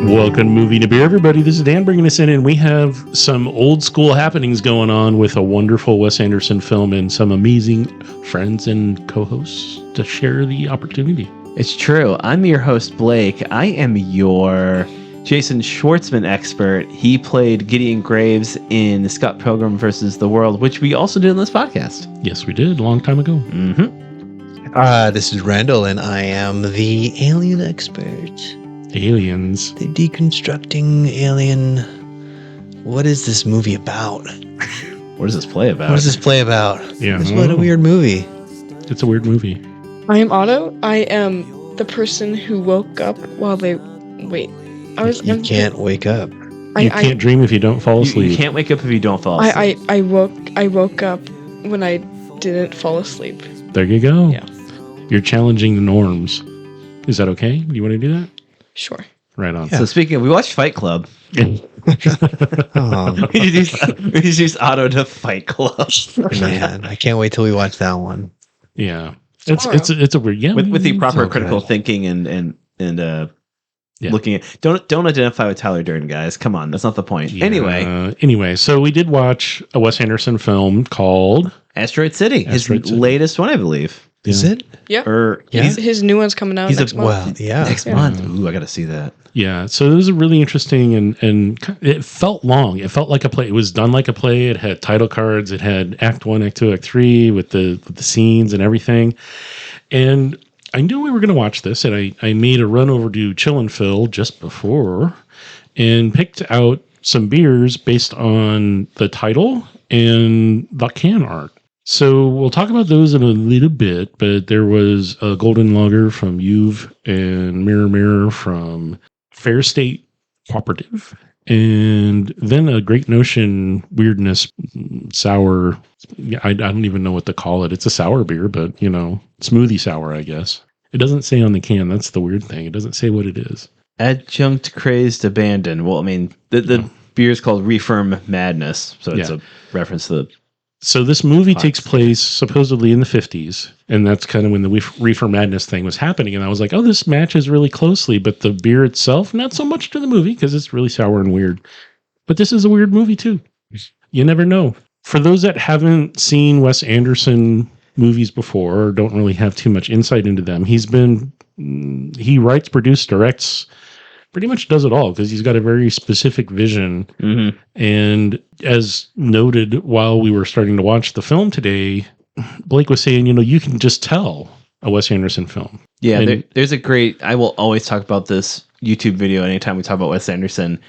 Welcome to Movie to Beer, everybody. This is Dan bringing us in, and we have some old school happenings going on with a wonderful Wes Anderson film and some amazing friends and co-hosts to share the opportunity. It's true. I'm your host, Blake. I am your Jason Schwartzman expert. He played Gideon Graves in Scott Pilgrim vs. the World, which we also did in this podcast. Yes, we did a long time ago. This is Randall, and I am the alien expert. Aliens. The deconstructing alien. What is this movie about? What does this play about? What does this play about? Yeah, What a weird movie. It's a weird movie. I am Otto. I am the person who woke up while they... Wait. You can't wake up. You can't dream if you don't fall asleep. You can't wake up if you don't fall asleep. I woke up when I didn't fall asleep. There you go. Yeah. You're challenging the norms. Is that okay? Do you want to do that? Sure. Right on. So speaking of, we watched Fight Club. Oh, We introduced Otto to Fight Club. man. I can't wait till we watch that one. Yeah. It's a weird... Yeah. with the proper so critical good. thinking and Yeah. looking at... Don't identify with Tyler Durden, guys. Come on. That's not the point. Yeah. Anyway, Anyway, so we did watch a Wes Anderson film called... Asteroid City. Asteroid his City. latest one, I believe. Is Yeah. it? Yeah. Or Yeah. His new one's coming out He's next month. Well, yeah. next month. Ooh, I got to see that. Yeah, so it was really interesting, and it felt long. It felt like a play. It was done like a play. It had title cards. It had Act 1, Act 2, Act 3 with the scenes and everything. And I knew we were going to watch this, and I made a run over to Chill and Phil just before and picked out some beers based on the title and the can art. So we'll talk about those in a little bit, but there was a Golden Lager from Yovu and Mirror from Fair State Cooperative, and then a Great Notion Weirdness sour. I don't even know what to call it. It's a sour beer, but smoothie sour, I guess. It doesn't say on the can. That's the weird thing. It doesn't say what it is. Adjunct Crazed Abandon. Well, I mean, the beer is called Reform Madness, so it's Yeah. a reference to the... So this movie Fox. takes place supposedly in the 50s, and that's kind of when the Reefer Madness thing was happening. And I was like, oh, this matches really closely, but the beer itself, not so much to the movie because it's really sour and weird. But this is a weird movie too. You never know. For those that haven't seen Wes Anderson movies before or don't really have too much insight into them, he writes, produces, directs, pretty much does it all because he's got a very specific vision. Mm-hmm. And as noted while we were starting to watch the film today, Blake was saying, you can just tell a Wes Anderson film. Yeah, And- there's a great... I will always talk about this YouTube video anytime we talk about Wes Anderson.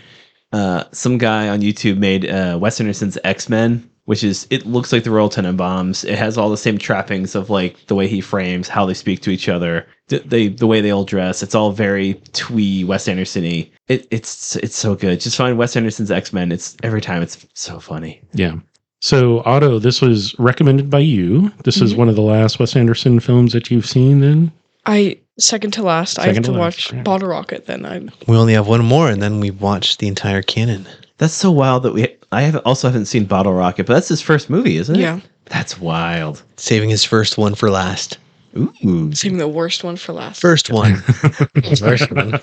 Some guy on YouTube made Wes Anderson's X-Men, which is... It looks like the Royal Tenenbaums. It has all the same trappings of like the way he frames, how they speak to each other, the way they all dress. It's all very twee Wes Anderson-y. It's so good. Just find Wes Anderson's X-Men. Every time it's so funny. Yeah. So, Otto, this was recommended by you. This is one of the last Wes Anderson films that you've seen then? Second to last. I have to watch yeah. Bottle Rocket then. We only have one more, and then we watched the entire canon. That's so wild that I haven't seen Bottle Rocket, but that's his first movie, isn't it? Yeah. That's wild. Saving his first one for last. Ooh. Saving the worst one for last. First one. First one.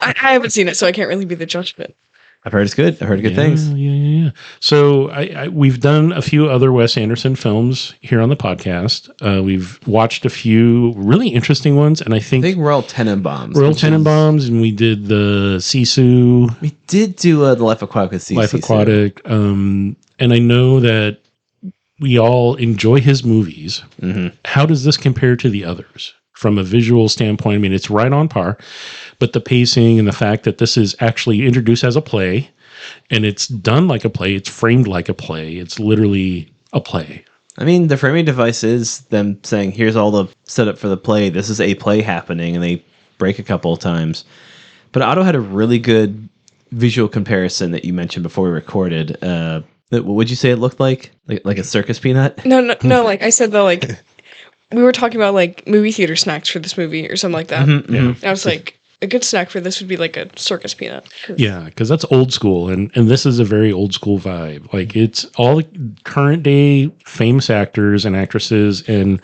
I haven't seen it, so I can't really be the judgment. I've heard it's good. I've heard good things. Yeah. So we've done a few other Wes Anderson films here on the podcast. We've watched a few really interesting ones, and I I think Royal Tenenbaums. Royal Tenenbaums, and we did the Sisu, We did do the Life Aquatic with CC. Life Aquatic, and I know that we all enjoy his movies. Mm-hmm. How does this compare to the others from a visual standpoint? I mean, it's right on par, but the pacing and the fact that this is actually introduced as a play and it's done like a play, it's framed like a play, it's literally a play. I mean, the framing device is them saying, here's all the setup for the play. This is a play happening, and they break a couple of times. But Otto had a really good visual comparison that you mentioned before we recorded. What would you say it looked like? Like a circus peanut? No. Like I said, we were talking about like movie theater snacks for this movie or something like that. Mm-hmm. And I was like, a good snack for this would be like a circus peanut. Yeah, because that's old school, and this is a very old school vibe. Like, it's all the current day famous actors and actresses and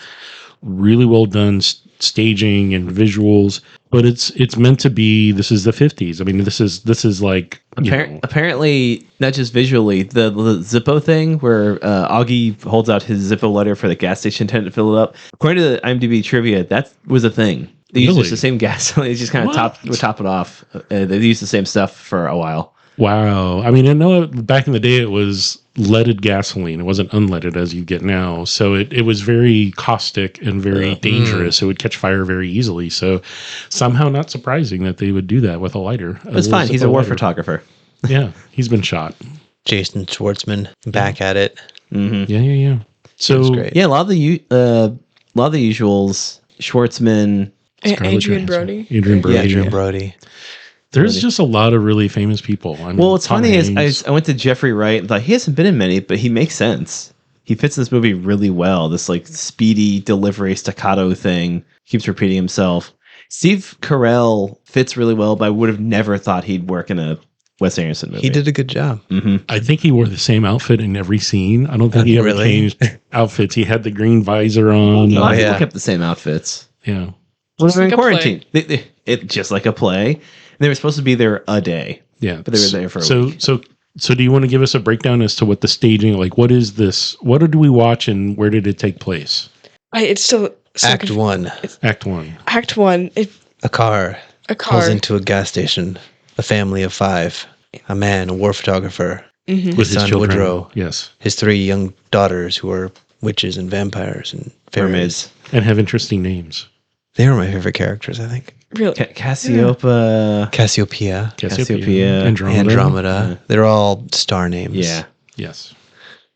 really well done staging and visuals. but it's meant to be. This is the 50s. I mean, this is like Apparently, not just visually, the Zippo thing where Augie holds out his Zippo letter for the gas station attendant to fill it up. According to the IMDb trivia, that was a thing. They used just the same gas. They just kind of top it off. They used the same stuff for a while. Wow. I mean, I know back in the day it was leaded gasoline. It wasn't unleaded as you get now. So it was very caustic and very dangerous. It would catch fire very easily. So somehow not surprising that they would do that with a lighter. That's fine. He's a war photographer. Yeah. He's been shot. Jason Schwartzman back at it. Mm-hmm. Yeah. So great. Yeah, a lot of the usuals. Schwartzman, Adrian Brody. Adrian Brody. There's just a lot of really famous people. I mean, well, what's Tom funny Hanks. is I went to Jeffrey Wright and thought he hasn't been in many, but he makes sense. He fits in this movie really well. This like speedy delivery staccato thing keeps repeating himself. Steve Carell fits really well, but I would have never thought he'd work in a Wes Anderson movie. He did a good job. Mm-hmm. I think he wore the same outfit in every scene. I don't think he ever changed outfits. He had the green visor on. A lot of people kept the same outfits. Yeah. When they were in like a quarantine, it just like a play. And they were supposed to be there a day. Yeah. But they were there for a week. So do you want to give us a breakdown as to what the staging, like what is this? What did we watch and where did it take place? It's still Act 1. Act 1. Act 1. A car pulls into a gas station. A family of 5. A man, a war photographer. Mm-hmm. With his son, children. Woodrow. Yes. His 3 young daughters who are witches and vampires and fairies. And have interesting names. They were my favorite characters, I think. Really? Cassiopeia. Cassiopeia. Andromeda. Yeah. They're all star names. Yeah. Yes.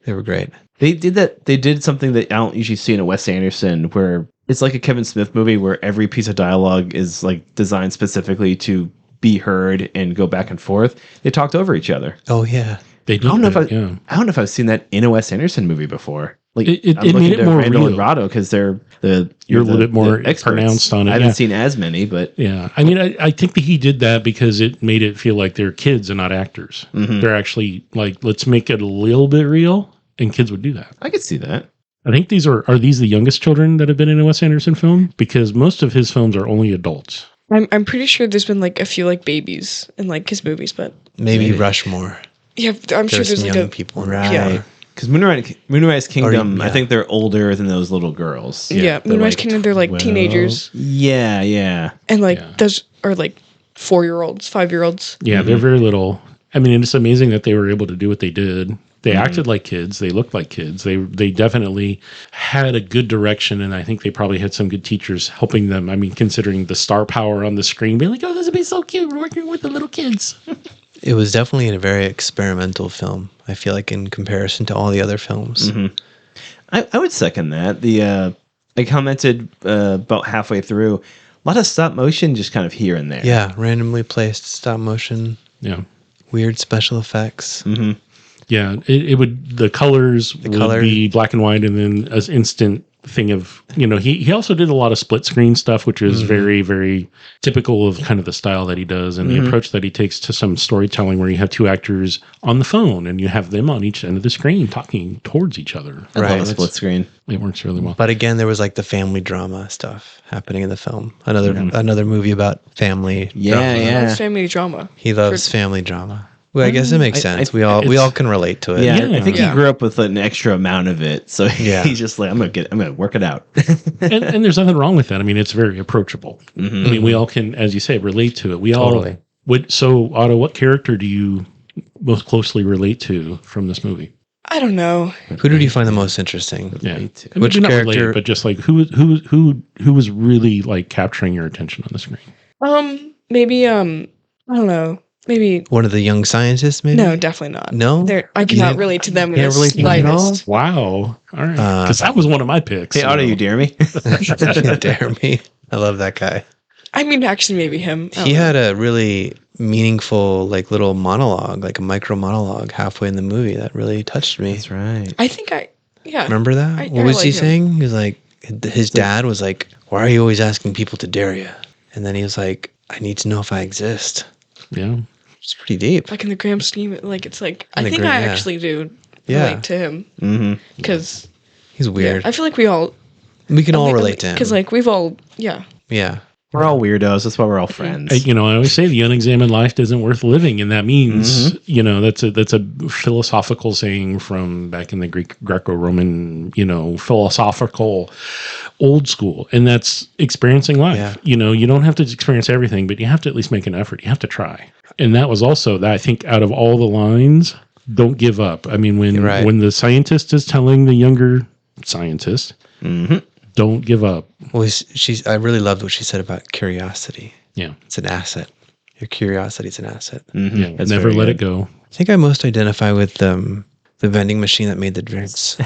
They were great. They did that. They did something that I don't usually see in a Wes Anderson where it's like a Kevin Smith movie where every piece of dialogue is like designed specifically to be heard and go back and forth. They talked over each other. Oh, yeah. They did I don't know that, I don't know if I've seen that in a Wes Anderson movie before. Like It I'm looking made it to more Randall real. and Rado because you're a little bit more experts. pronounced on it, I haven't yeah. seen as many, but Yeah. I mean, I think that he did that because it made it feel like they're kids and not actors. Mhm. They're actually like, let's make it a little bit real. And kids would do that. I could see that. I think these are these the youngest children that have been in a Wes Anderson film? Because most of his films are only adults. I'm pretty sure there's been like a few like babies in like his movies, but Maybe Rushmore. yeah, I'm sure there's some like young a people. Right. Yeah. Because Moonrise Kingdom, I yeah. think they're older than those little girls. yeah. They're Moonrise like Kingdom, they're like 12. teenagers, Yeah. and like Yeah. those are like 4-year-olds, 5-year-olds. Yeah, they're very little. I mean, it's amazing that they were able to do what they did. They acted like kids. They looked like kids. They definitely had a good direction, and I think they probably had some good teachers helping them. I mean, considering the star power on the screen, being like, "Oh, this would be so cute working with the little kids." It was definitely a very experimental film, I feel like, in comparison to all the other films. Mm-hmm. I would second that. I commented about halfway through, a lot of stop motion just kind of here and there. Yeah, randomly placed stop motion, Yeah, weird special effects. Mm-hmm. yeah. It would the colors would color. be black and white, and then an instant thing of he also did a lot of split screen stuff, which is very, very typical of kind of the style that he does and the approach that he takes to some storytelling, where you have 2 actors on the phone and you have them on each end of the screen talking towards each other. I love Right. a split screen. It works really well. But again, there was like the family drama stuff happening in the film. Another movie about family. Yeah, drama. yeah. It's family drama. He loves family drama. Well, I guess it makes sense. we all can relate to it. Yeah, Yeah. I think Yeah. he grew up with an extra amount of it, so Yeah. he's just like, I'm gonna work it out. and there's nothing wrong with that. I mean, it's very approachable. I mean, we all can, as you say, relate to it. We Totally. all would. So, Otto, what character do you most closely relate to from this movie? I don't know. Who did you find the most interesting? Yeah, Which Maybe not character- relate, but just like who was really like capturing your attention on the screen? Maybe I don't know. Maybe One of the young scientists, maybe? no, definitely not. No? I cannot Yeah. relate to them in Can't the relate to them at all? slightest. Wow, all right, because that was one of my picks. Hey, Otto, you dare me? Dare me. I love that guy. I mean, actually, maybe him. I He don't know. had a really meaningful, like, little monologue, like a micro monologue halfway in the movie that really touched me. That's right. I think yeah. Remember that? I What was he like him. saying? He was like, his dad was like, "Why are you always asking people to dare you?" And then he was like, "I need to know if I exist." Yeah, It's pretty deep. Like in the grand scheme, like it's like In I the think grand- I yeah. actually do Yeah. relate to him Mm-hmm. because He's weird. I feel like we all We can all relate to him. because like we've all yeah. We're all weirdos. That's why we're all friends. I always say the unexamined life isn't worth living, and that means that's a philosophical saying from back in the Greco-Roman, philosophical old school, and that's experiencing life. Yeah. You don't have to experience everything, but you have to at least make an effort. You have to try, and that was also that I think out of all the lines, don't give up. I mean, when the scientist is telling the younger scientist, don't give up. Well, I really loved what she said about curiosity. Yeah. It's an asset. Your curiosity is an asset. Yeah, never let it go. I think I most identify with the vending machine that made the drinks.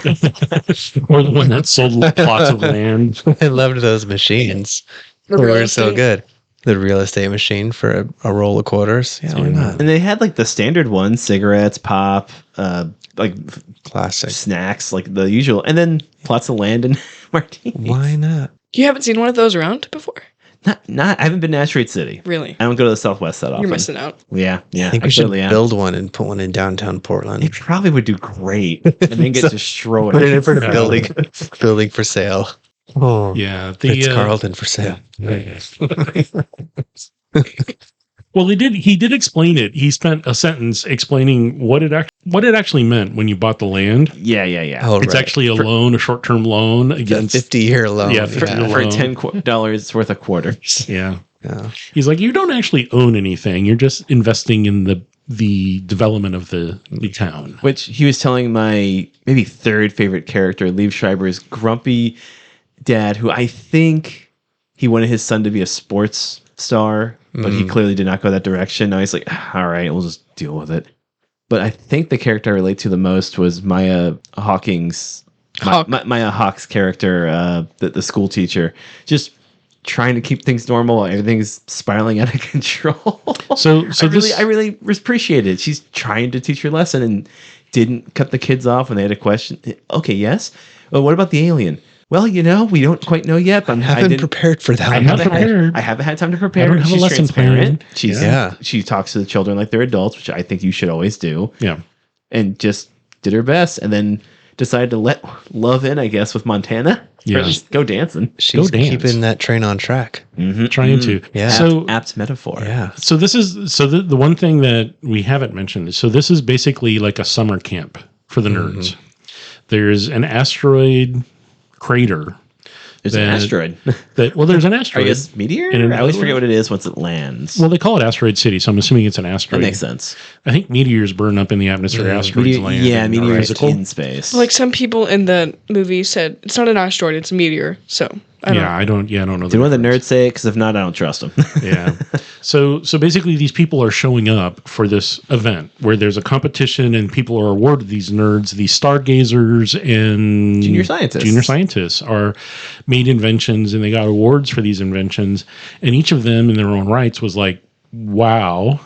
Or the one that sold plots of land. I loved those machines. The They real were so estate. good. The real estate machine for a roll of quarters. Yeah, why not? And they had like the standard ones, cigarettes, pop, like Classic. snacks, like the usual, and then plots of land and martinis. Why not? You haven't seen one of those around before? Not. I haven't been to Asteroid City. Really? I don't go to the Southwest that often. You're missing out. Yeah. I think we should clearly am. build one and put one in downtown Portland. It probably would do great, and then get destroyed. Put it in for a building for sale. Oh, Yeah. it's Carlton for sale. Well, he did explain it. He spent a sentence explaining what it actually meant when you bought the land. Yeah. Oh, It's right. actually a loan, a short-term loan a against 50-year loan. Yeah, for Loan. $10 worth of quarters. Yeah. Yeah. He's like, you don't actually own anything. You're just investing in the development of the town. Which he was telling my maybe third favorite character, Liev Schreiber's grumpy dad, who I think he wanted his son to be a sports star, but he clearly did not go that direction. Now he's like, all right, we'll just deal with it. But I think the character I relate to the most was Maya Hawking's Maya Hawk's character, the school teacher, just trying to keep things normal while everything's spiraling out of control. So I really appreciate it. She's trying to teach her lesson and didn't cut the kids off when they had a question. Okay, yes. Well, what about the alien? Well, we don't quite know yet. But I haven't prepared for that. I not haven't prepared. I haven't had time to prepare. I don't have a She's lesson transparent. plan. She's Yeah. She talks to the children like they're adults, which I think you should always do. Yeah. And just did her best, and then decided to let love in, I guess, with Montana. Yeah. Or just go dancing. She's dance. keeping that train on track. Trying to. Yeah. So Apt metaphor. Yeah. So this is the one thing that we haven't mentioned. So this is basically like a summer camp for the nerds. There's an asteroid crater. There's an asteroid. There's an I asteroid. guess meteor? And I always another forget one? what it is once it lands. Well, they call it Asteroid City, so I'm assuming it's an That asteroid. makes sense. I think meteors burn up in the atmosphere. Asteroids land. Yeah, and are meteors physical. in space. Like some people in the movie said, it's not an asteroid, it's a meteor. So I don't I don't know. Did one of the nerds say it? Because if not, I don't trust them. Yeah. So basically these people are showing up for this event where there's a competition and people are awarded these nerds, these stargazers and Junior scientists. Junior scientists are made inventions and they got awards for these inventions. And each of them in their own rights was like, wow,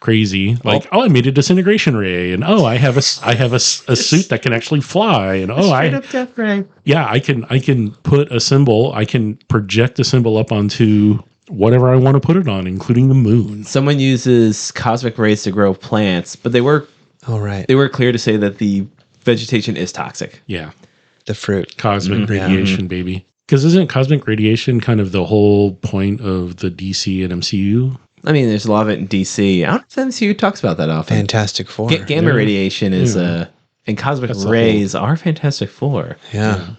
crazy. Like, I made a disintegration ray, and I have a suit that can actually fly, and death ray. yeah, I can put a symbol, I can project a symbol up onto whatever I want to put it on, including the moon. Someone uses cosmic rays to grow plants, but they were All right. clear to say that the vegetation is toxic. Yeah, The fruit. cosmic radiation, baby. Because isn't cosmic radiation kind of the whole point of the DC and MCU? I mean, there's a lot of it in DC. I don't know if the MCU talks about that often. Fantastic Four. Gamma radiation is and cosmic That's the rays are Fantastic Four. Yeah.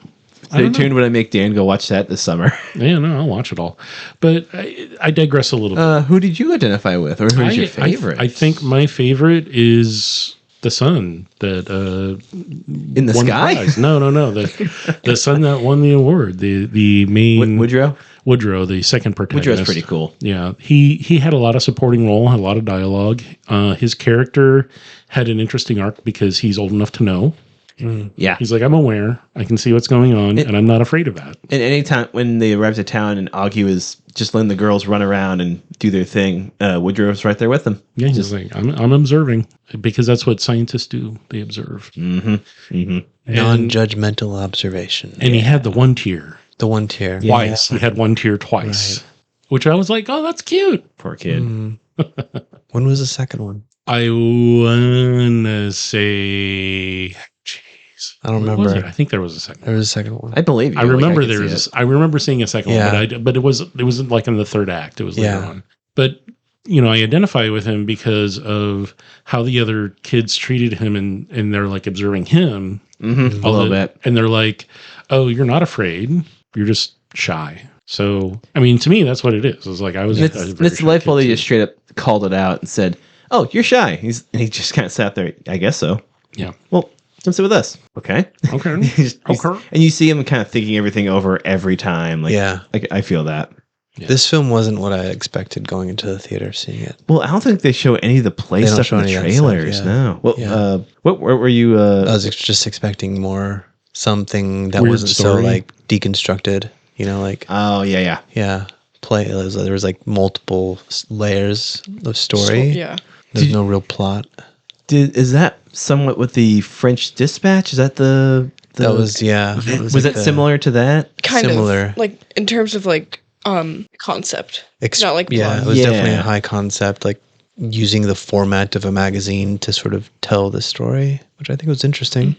Stay tuned when I make Dan go watch that this summer. Yeah, no, I'll watch it all. But I digress a little bit. Who did you identify with, or who's your favorite? I think my favorite is the sun that in the won sky. prize. No, the sun that won the award. The main Woodrow, the second protagonist. Woodrow's pretty cool. Yeah, he had a lot of supporting role, had a lot of dialogue. His character had an interesting arc because he's old enough to know. Yeah, He's like, I'm aware, I can see what's going on, and I'm not afraid of that. and anytime when they arrived at town and Augie was just letting the girls run around and do their thing, Woodrow was right there with them. Yeah, he's like, I'm observing, because that's what scientists do. They observe. Non-judgmental observation. And he had the one tear The one tier. twice. He had one tear twice, which I was like, oh, that's cute. Poor kid. When was the second one? I wanna say, jeez, I don't What was remember. it? I think there was a second. There was a second one. I believe you. I remember can see there's. it. I remember seeing a second Yeah. one, but it wasn't like in the third act. It was later Yeah. on. But I identify with him because of how the other kids treated him, and they're like observing him a little bit. and they're like, "Oh, you're not afraid. You're just shy." So, I mean, to me, that's what it is. It's like I was. And I was a it's very it's shy delightful kid, they too. just straight up called it out and said, "Oh, you're shy." And he just kind of sat there. I guess so. Yeah. Well, come sit with us. Okay. Okay. He's- Okay. And you see him kind of thinking everything over every time. Like, Yeah. I feel that. Yeah. This film wasn't what I expected going into the theater seeing it. Well, I don't think they show any of the play They don't stuff show in the any of that stuff, trailers. yeah. No. Well, Yeah. what were you? I was just expecting more something that Weird wasn't story. so like deconstructed. Like Oh yeah. there was like multiple layers of story. Yeah. There's no real plot. Is that somewhat with the French Dispatch? Is that the That was It was like that similar to that? Kind Similar. of like in terms of like concept. Not like yeah, plot. it was definitely Yeah. a high concept, like using the format of a magazine to sort of tell the story, which I think was interesting.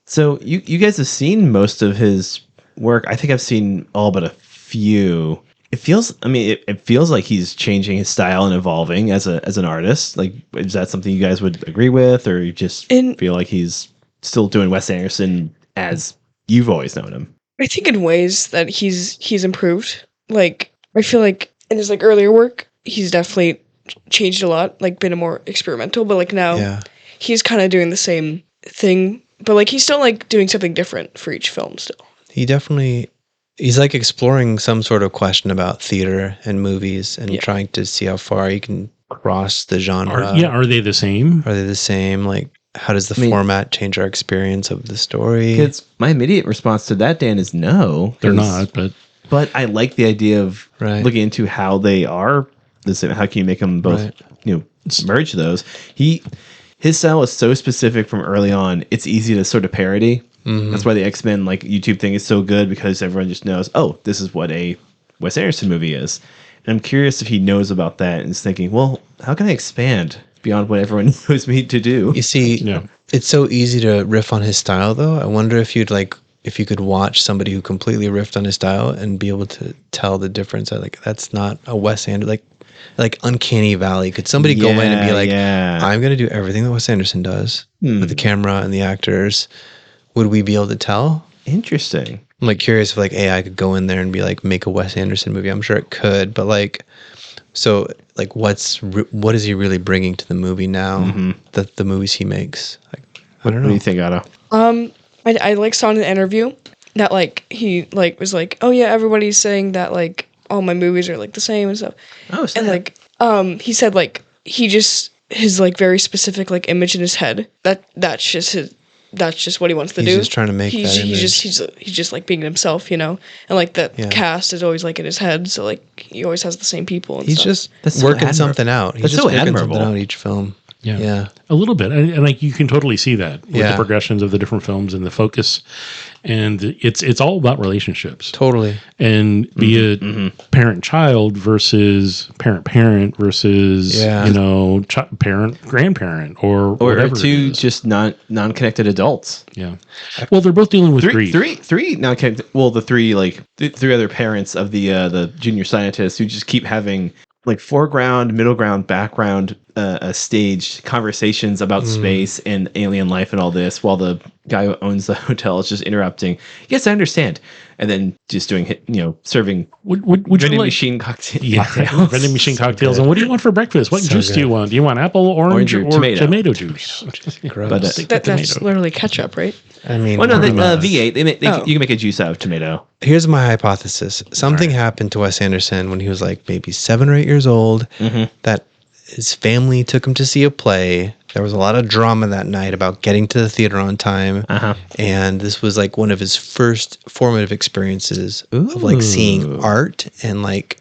So you guys have seen most of his work. I think I've seen all but a few. It feels like he's changing his style and evolving as an artist. Like, is that something you guys would agree with, or you just feel like he's still doing Wes Anderson as you've always known him? I think in ways that he's improved. Like I feel like in his like earlier work, he's definitely changed a lot, like been a more experimental, but like now Yeah. he's kind of doing the same thing, but like he's still like doing something different for each film still. He's like exploring some sort of question about theater and movies and Yeah. trying to see how far he can cross the genre. Are they the same? Are they the same? Like, how does the I mean- format change our experience of the story? Because my immediate response to that, Dan, is no. They're 'cause- not, But I like the idea of Right. looking into how they are the same. How can you make them both? Right. Merge those. His style is so specific from early on. It's easy to sort of parody. Mhm. That's why the X-Men like YouTube thing is so good, because everyone just knows, oh, this is what a Wes Anderson movie is. And I'm curious if he knows about that and is thinking, well, how can I expand beyond what everyone knows me to do? You see, Yeah. it's so easy to riff on his style, though. I wonder if if you could watch somebody who completely riffed on his style and be able to tell the difference. Like, that's not a Wes Anderson, like Uncanny Valley. Could somebody go in and be like, I'm going to do everything that Wes Anderson does with the camera and the actors? Would we be able to tell? Interesting. I'm like curious if like AI could go in there and be like, make a Wes Anderson movie. I'm sure it could, but like, so like, what is he really bringing to the movie now? The movies he makes. Like, I don't What know. do you think, Otto? I like saw in an interview that like he like was like, oh yeah, everybody's saying that like all my movies are like the same and stuff. Oh, And like he said like his like very specific like image in his head that's just what he wants to He's do. just trying to make he's, that he's image. he's just like being himself, and like the Yeah. cast is always like in his head, so like he always has the same people and He's stuff. just That's so working admir- something out. He's that's just so working admirable. something out each film. Yeah. Yeah. A little bit. And like you can totally see that with the Yeah. progressions of the different films and the focus. And it's all about relationships. Totally. And be it parent-child versus parent-parent versus, Yeah. parent-grandparent or or whatever. two it is. just non-connected adults. Yeah. Well, they're both dealing with grief. Three non-connected. Well, the three three other parents of the junior scientists who just keep having like foreground, middle ground, background, staged conversations about space and alien life and all this, while the guy who owns the hotel is just interrupting. Yes, I understand, and then just doing serving Would you vending like machine cocktails. vending machine cocktails? And what do you want for breakfast? What So juice do good. you want? Do you want apple, orange, Orange or or tomato juice? Gross. But, Stick to that's tomato. literally ketchup, right? I mean, Well, no, pretty much. V8. Oh. You can make a juice out of tomato. Here's my hypothesis. Something happened to Wes Anderson when he was like maybe 7 or 8 years old that his family took him to see a play. There was a lot of drama that night about getting to the theater on time. And this was like one of his first formative experiences of like seeing art and like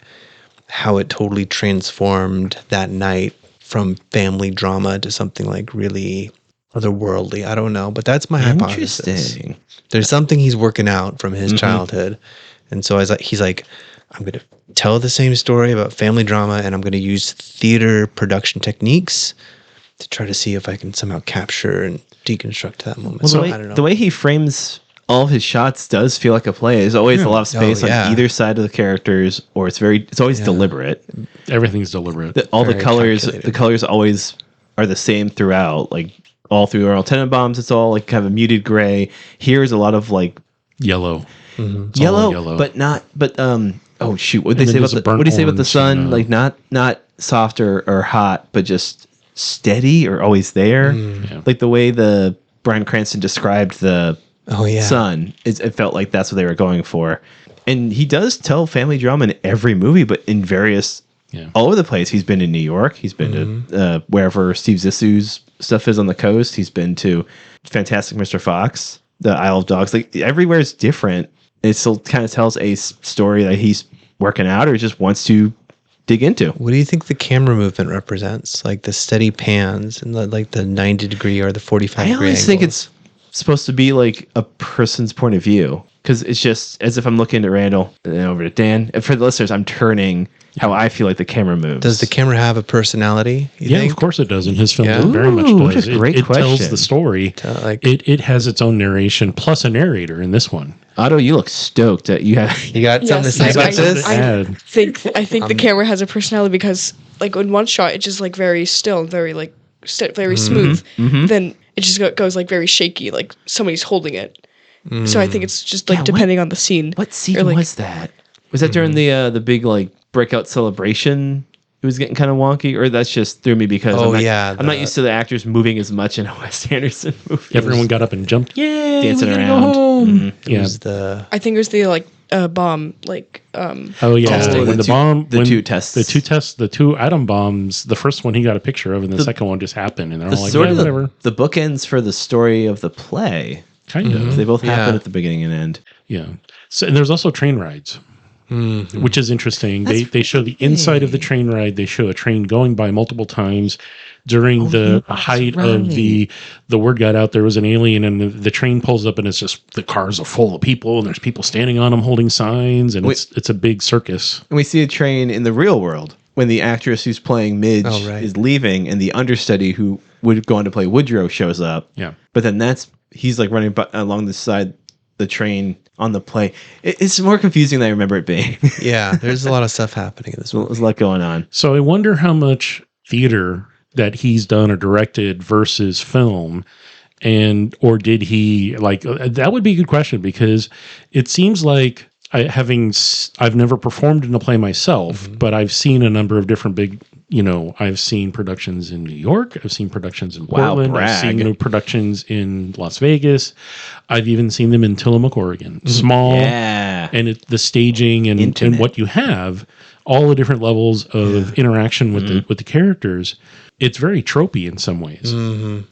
how it totally transformed that night from family drama to something like really otherworldly. I don't know, but that's my hypothesis. Interesting. There's something he's working out from his childhood. And so he's like, I'm going to tell the same story about family drama and I'm going to use theater production techniques to try to see if I can somehow capture and deconstruct that moment. Well, So I don't know. the way he frames all of his shots does feel like a play. There's always a lot of space on either side of the characters, or it's always deliberate. Everything's deliberate. All the Very colors, calculated. the colors always are the same throughout. Like all through Royal Tenenbaums, it's all like kind of a muted gray. Here's a lot of like Yellow. It's all yellow, but not. But oh shoot, what And they say then about there's a the burnt what do you say about the orange sun? and, Like not soft or hot, but just steady or always there. Yeah. Like the way the Bryan Cranston described the sun, it felt like that's what they were going for. And he does tell family drama in every movie, but in various all over the place. He's been in New York. He's been to wherever Steve Zissou's stuff is on the coast. He's been to Fantastic Mr. Fox, the Isle of Dogs. Like everywhere is different. It still kind of tells a story that he's working out or just wants to dig into. What do you think the camera movement represents? Like the steady pans and the 90 degree or the 45 degree I always think it's supposed to be like a person's point of view, because it's just as if I'm looking at Randall and then over to Dan. And for the listeners, I'm turning how I feel like the camera moves. Does the camera have a personality? You think? Of course it does. In his film, Yeah? it very much Ooh, does. what a great it tells question. the story. Like It has its own narration plus a narrator in this one. Otto, you look stoked that you have. you got something to Yes, say I- about this? I think the camera has a personality because like in one shot it's just like very still, very like very smooth. Then it just goes like very shaky, like somebody's holding it. So I think it's just like depending on the scene. What scene Or, like- was that? Was that during the big like breakout celebration? It was getting kind of wonky, or that's just threw me because I'm not used to the actors moving as much in a Wes Anderson movie. Everyone got up and jumped. Yay! Dancing we gotta around. Go home. It Yeah. was the I think it was the like bomb like Oh yeah. testing. When The the two atom bombs. The first one he got a picture of, and the second one just happened, and they're all like, sort yeah, of whatever. the bookends for the story of the play. Kind of. They both happen Yeah. at the beginning and end. Yeah. So and there's also train rides, which is interesting. They show the inside of the train ride. They show a train going by multiple times during the height of the word got out there was an alien, and the train pulls up, and it's just the cars are full of people, and there's people standing on them holding signs, and it's a big circus. And we see a train in the real world when the actress who's playing Midge is leaving, and the understudy who would go on to play Woodrow shows up. Yeah. But then he's like running along the side the train on the play. It's more confusing than I remember it being. yeah. There's a lot of stuff happening in this movie. There's a lot going on. So I wonder how much theater that he's done or directed versus film, or did he that would be a good question, because it seems like I've never performed in a play myself, but I've seen a number of different big, I've seen productions in New York. I've seen productions in Portland. I've seen productions in Las Vegas. I've even seen them in Tillamook, Oregon. Small, and the staging and what you have, all the different levels of interaction with the characters. It's very tropey in some ways.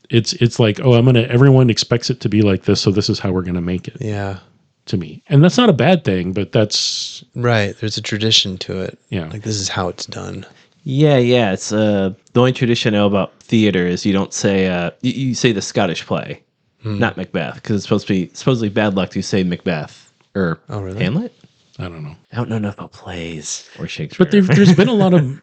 It's like, everyone expects it to be like this, so this is how we're gonna make it. Yeah. To me, and that's not a bad thing, but that's right. There's a tradition to it. Yeah, like this is how it's done. Yeah. It's the only tradition I know about theater is you don't say you say the Scottish play, not Macbeth, because it's supposedly bad luck to say Macbeth or Hamlet. I don't know. I don't know enough about plays or Shakespeare. But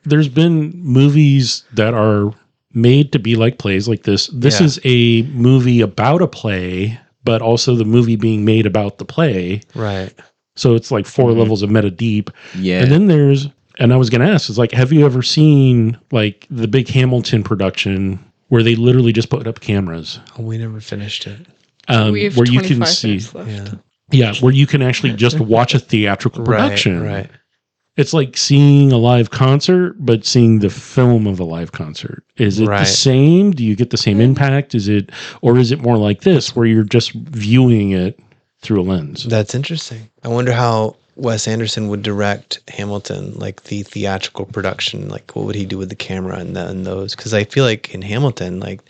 there's been movies that are made to be like plays like this. This is a movie about a play, but also the movie being made about the play. Right. So it's like 4 levels of meta deep. Yeah. And then and I was going to ask, like, have you ever seen like the big Hamilton production where they literally just put up cameras? Oh, we never finished it. Where you can see, where you can actually just watch a theatrical production. Right. It's like seeing a live concert, but seeing the film of a live concert. Is it the same? Do you get the same impact? Is it more like this, where you're just viewing it through a lens? That's interesting. I wonder how Wes Anderson would direct Hamilton, like the theatrical production. Like, what would he do with the camera and those? Because I feel like in Hamilton, like,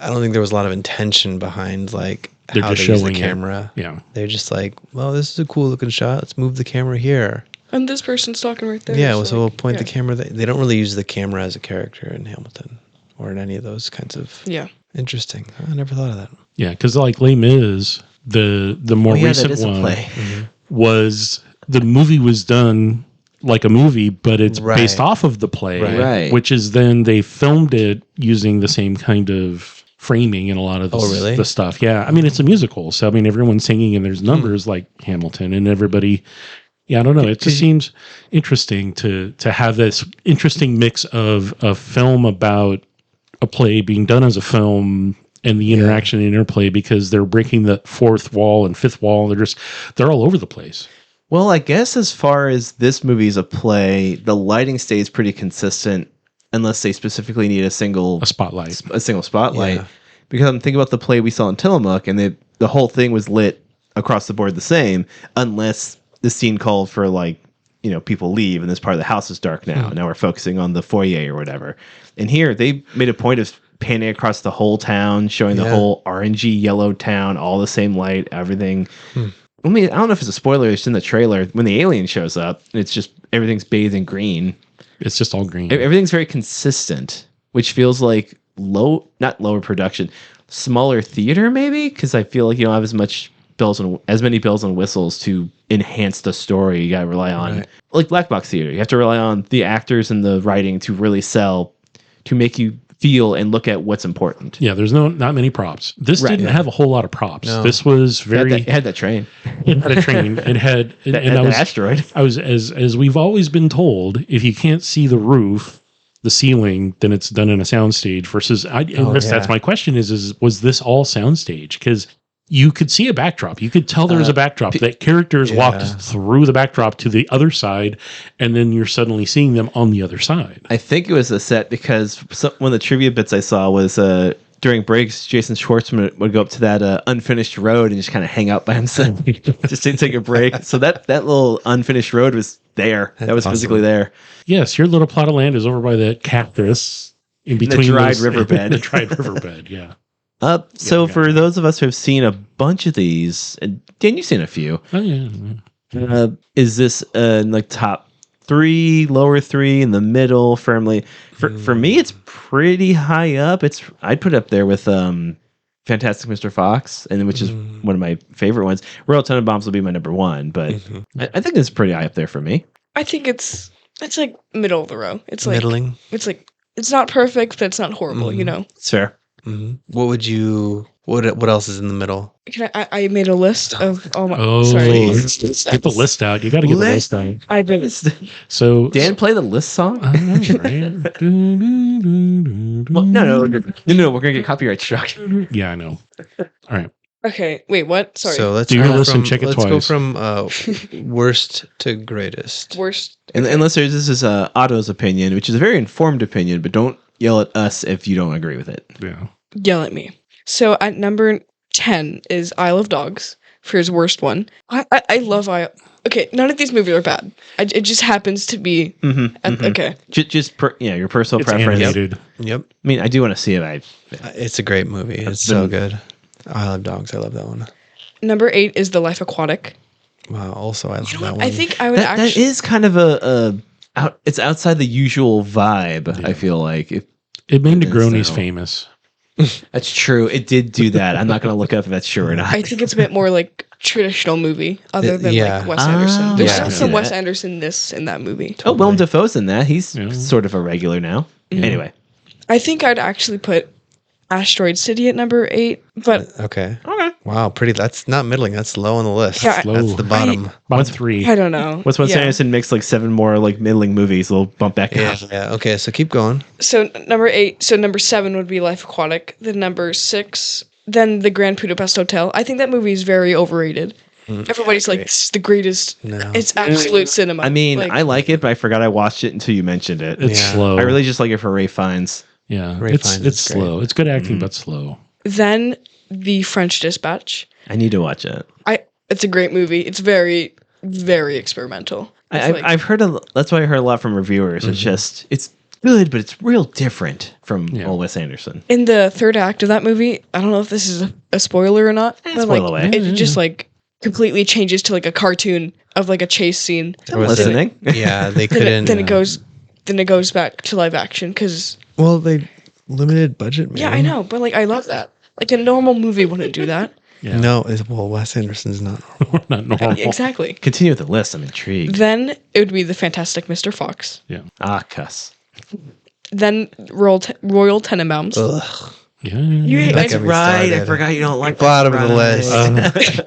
I don't think there was a lot of intention behind like they're how just they use the showing camera. Yeah, they're just like, well, this is a cool looking shot. Let's move the camera here. And this person's talking right there. Yeah, so we'll point the camera. They don't really use the camera as a character in Hamilton or in any of those kinds of. Yeah. Interesting. I never thought of that. Yeah, because like Les Mis, the more recent one was the movie was done like a movie, but it's Right. based off of the play, Right. which is then they filmed it using the same kind of framing and a lot of the, really? the stuff. Yeah. I mean, it's a musical. So, I mean, everyone's singing and there's numbers like Hamilton and everybody. Yeah, I don't know. It just seems interesting to have this interesting mix of a film about a play being done as a film and the interaction and interplay, because they're breaking the fourth wall and fifth wall. They're all over the place. Well, I guess as far as this movie is a play, the lighting stays pretty consistent unless they specifically need a single Spotlight. spotlight. Yeah. Because I'm thinking about the play we saw in Tillamook, and the whole thing was lit across the board the same, unless the scene called for, like, you know, people leave and this part of the house is dark now. Now we're focusing on the foyer or whatever. And here they made a point of panning across the whole town, showing the whole orangey yellow town, all the same light, everything. I mean, I don't know if it's a spoiler. It's in the trailer when the alien shows up. It's just everything's bathed in green. It's just all green. Everything's very consistent, which feels like not lower production, smaller theater maybe, because I feel like you don't have as many bells and whistles to enhance the story. You got to rely on like black box theater. You have to rely on the actors and the writing to really sell, to make you feel and look at what's important. Yeah, there's not many props. This didn't have a whole lot of props. No. This was very. It had that train. It had a train. It had and That asteroid. I was as we've always been told, if you can't see the roof, the ceiling, then it's done in a soundstage. Versus, that's my question: is was this all soundstage? Because you could see a backdrop. You could tell there was a backdrop. That characters walked through the backdrop to the other side, and then you're suddenly seeing them on the other side. I think it was a set because one of the trivia bits I saw was during breaks, Jason Schwartzman would go up to that unfinished road and just kind of hang out by himself, just to take a break. So that little unfinished road was there. That was physically there. Yes, your little plot of land is over by that cactus in between the dried riverbed. The dried riverbed, yeah. So for those of us who have seen a bunch of these, and Dan, you've seen a few. Oh yeah. Is this like top 3, lower 3, in the middle, firmly? For me, it's pretty high up. I'd put it up there with Fantastic Mr. Fox, and which is one of my favorite ones. Royal Tenenbaums will be my number 1, but I think it's pretty high up there for me. I think it's like middle of the row. It's like Middling. It's like it's not perfect, but it's not horrible. You know. It's fair. What would you? What else is in the middle? I made a list of all my. Oh, sorry. get the list out. You got to get the list out. I did. So Dan, play the list song. I know, right? Well, no. We're gonna get copyright struck. Yeah, I know. All right. Okay. Wait. What? Sorry. So let's Do your go list from, and check it let's go twice. from worst to greatest. Worst. And unless this is Otto's opinion, which is a very informed opinion, but don't yell at us if you don't agree with it. Yeah. Yell at me. So at number 10 is Isle of Dogs for his worst one. I love Isle. Okay, none of these movies are bad. It just happens to be. Okay. Just your personal It's preference. animated. Yep, I mean, I do want to see it. it's a great movie. It's so good. I love dogs. I love that one. Number 8 is The Life Aquatic. Wow. Also, I love that one. I think I would That actually. is kind of it's outside the usual vibe. I feel like It made Negronis so. famous. That's true. It did do that. I'm not going to look up if that's true or not. I think it's a bit more like traditional movie, other than yeah. like Wes Anderson. There's yeah, I still can some see Wes that. Anderson-ness in that movie. Oh, Willem Dafoe's in that. He's Yeah. sort of a regular now. Anyway. I think I'd actually put Asteroid City at number 8, but Okay. Wow. Pretty. That's not middling. That's low on the list. Yeah, That's the bottom. Bottom 3. I don't know. Once Yeah. Anderson makes like 7 more like middling movies, they'll bump back Yeah. down. Yeah. Okay. So keep going. So number 8, so number 7 would be Life Aquatic. Then number 6, then The Grand Budapest Hotel. I think that movie is very overrated. Everybody's like, this is the greatest. No. It's absolute cinema. I mean, Like, I like it, but I forgot I watched it until you mentioned it. It's Yeah. slow. I really just like it for Ray Fiennes. yeah. Ray It's Fiennes it's is great. slow. It's good acting, but slow. Then The French Dispatch. I need to watch it. It's a great movie. It's very, very experimental. It's like- I've heard that's why I heard a lot from reviewers. It's good, but it's real different from old Wes Anderson. in the third act of that movie, I don't know if this is a spoiler or not, but spoil like away. it just like completely changes to like a cartoon of like a chase scene. I'm listening. Yeah. They Then couldn't. it goes back to live action because Well, they limited budget. Man. yeah, I know, but like I love that. Like a normal movie wouldn't do that. Yeah. No, well, Wes Anderson's not normal. Not normal. Exactly. Continue with the list. I'm intrigued. Then it would be the Fantastic Mr. Fox. Yeah. Ah, cuss. Then Royal Tenenbaums. Ugh. Yeah. You hate That's it. right. I forgot you don't like bottom of the list.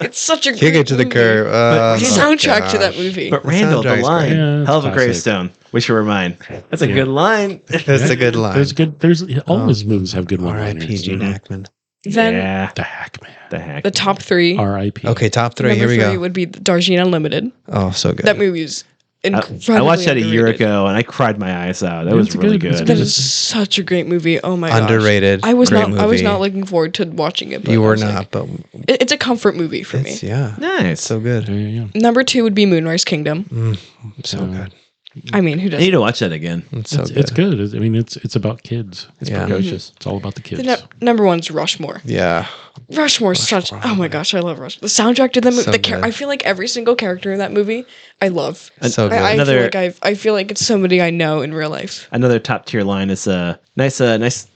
It's such a Kick great it to the movie. curb. The Oh, soundtrack to that gosh. movie. But Randall, the soundtrack's line, great. Yeah, hell of a classic. gravestone. We should remind. That's a Yeah. good line. That's a good line. There's all his movies have good one-liners. R.I.P. Gene Hackman. Then yeah. The Hackman. The heck. the top three. R.I.P. Okay, top three. Number Here we three go. would be Darjeeling Unlimited. Oh, so good. That movie is incredibly I watched that a year underrated. ago and I cried my eyes out. That Yeah, was it's really good. It's good. That is such a great movie. Oh my gosh. Underrated. I was great not. I was movie. not looking forward to watching it. But You I were was like- not, but it's a comfort movie for me. it's yeah, Nice. so good. Yeah. Number two would be Moonrise Kingdom. So good. I mean, who I need doesn't? to watch that again. It's so It's good. I mean, it's about kids. It's Yeah. Precocious. all about the kids. Number one's Rushmore. Yeah. Rushmore's such. Oh my gosh, I love Rushmore. The soundtrack to the movie. So good. I feel like every single character in that movie, I love. So good. I Another- I feel like it's somebody I know in real life. Another top tier line is nice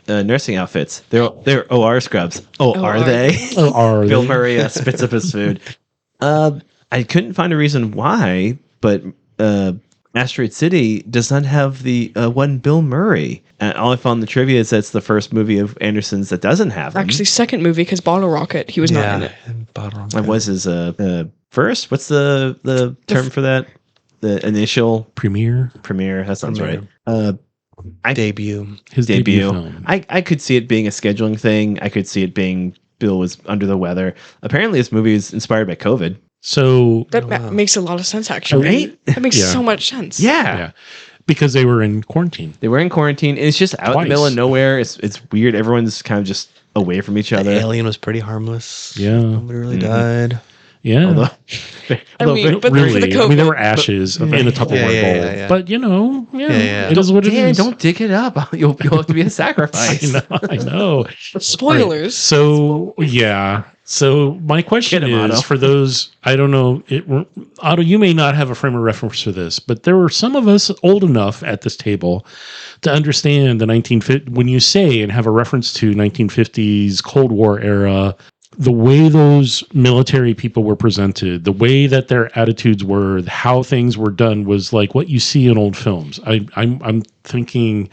nursing outfits. They're OR scrubs. Oh, are OR. they? Oh, are Bill they? Murray spits up his food. I couldn't find a reason why, but Asteroid City does not have the one Bill Murray. And all I found in the trivia is that's the first movie of Anderson's that doesn't have him. Actually, second movie because Bottle Rocket, he was not in it. That was his first. What's the term for that? The initial Premiere. premiere. That sounds right. Debut. His Debut. film. I could see it being a scheduling thing. I could see it being Bill was under the weather. Apparently, this movie is inspired by COVID. So That wow. makes a lot of sense, actually. Right? That makes Yeah. so much sense. yeah, because they were in quarantine. They were in quarantine. And it's just out in the middle of nowhere. It's weird. Everyone's kind of just away from each The other. alien was pretty harmless. Yeah. Nobody really died. Yeah. Although, I mean, but really, for the I mean, there COVID. were ashes in a Tupperware bowl, yeah. but you know, yeah. it is what it is. don't dig it up. You'll have to be a sacrifice. I know. Spoilers. So yeah. So my question Get him, is Otto. for those I don't know, Otto, you may not have a frame of reference for this, but there were some of us old enough at this table to understand the 1950 when you say and have a reference to 1950s Cold War era. The way those military people were presented, the way that their attitudes were, how things were done was like what you see in old films. I'm thinking,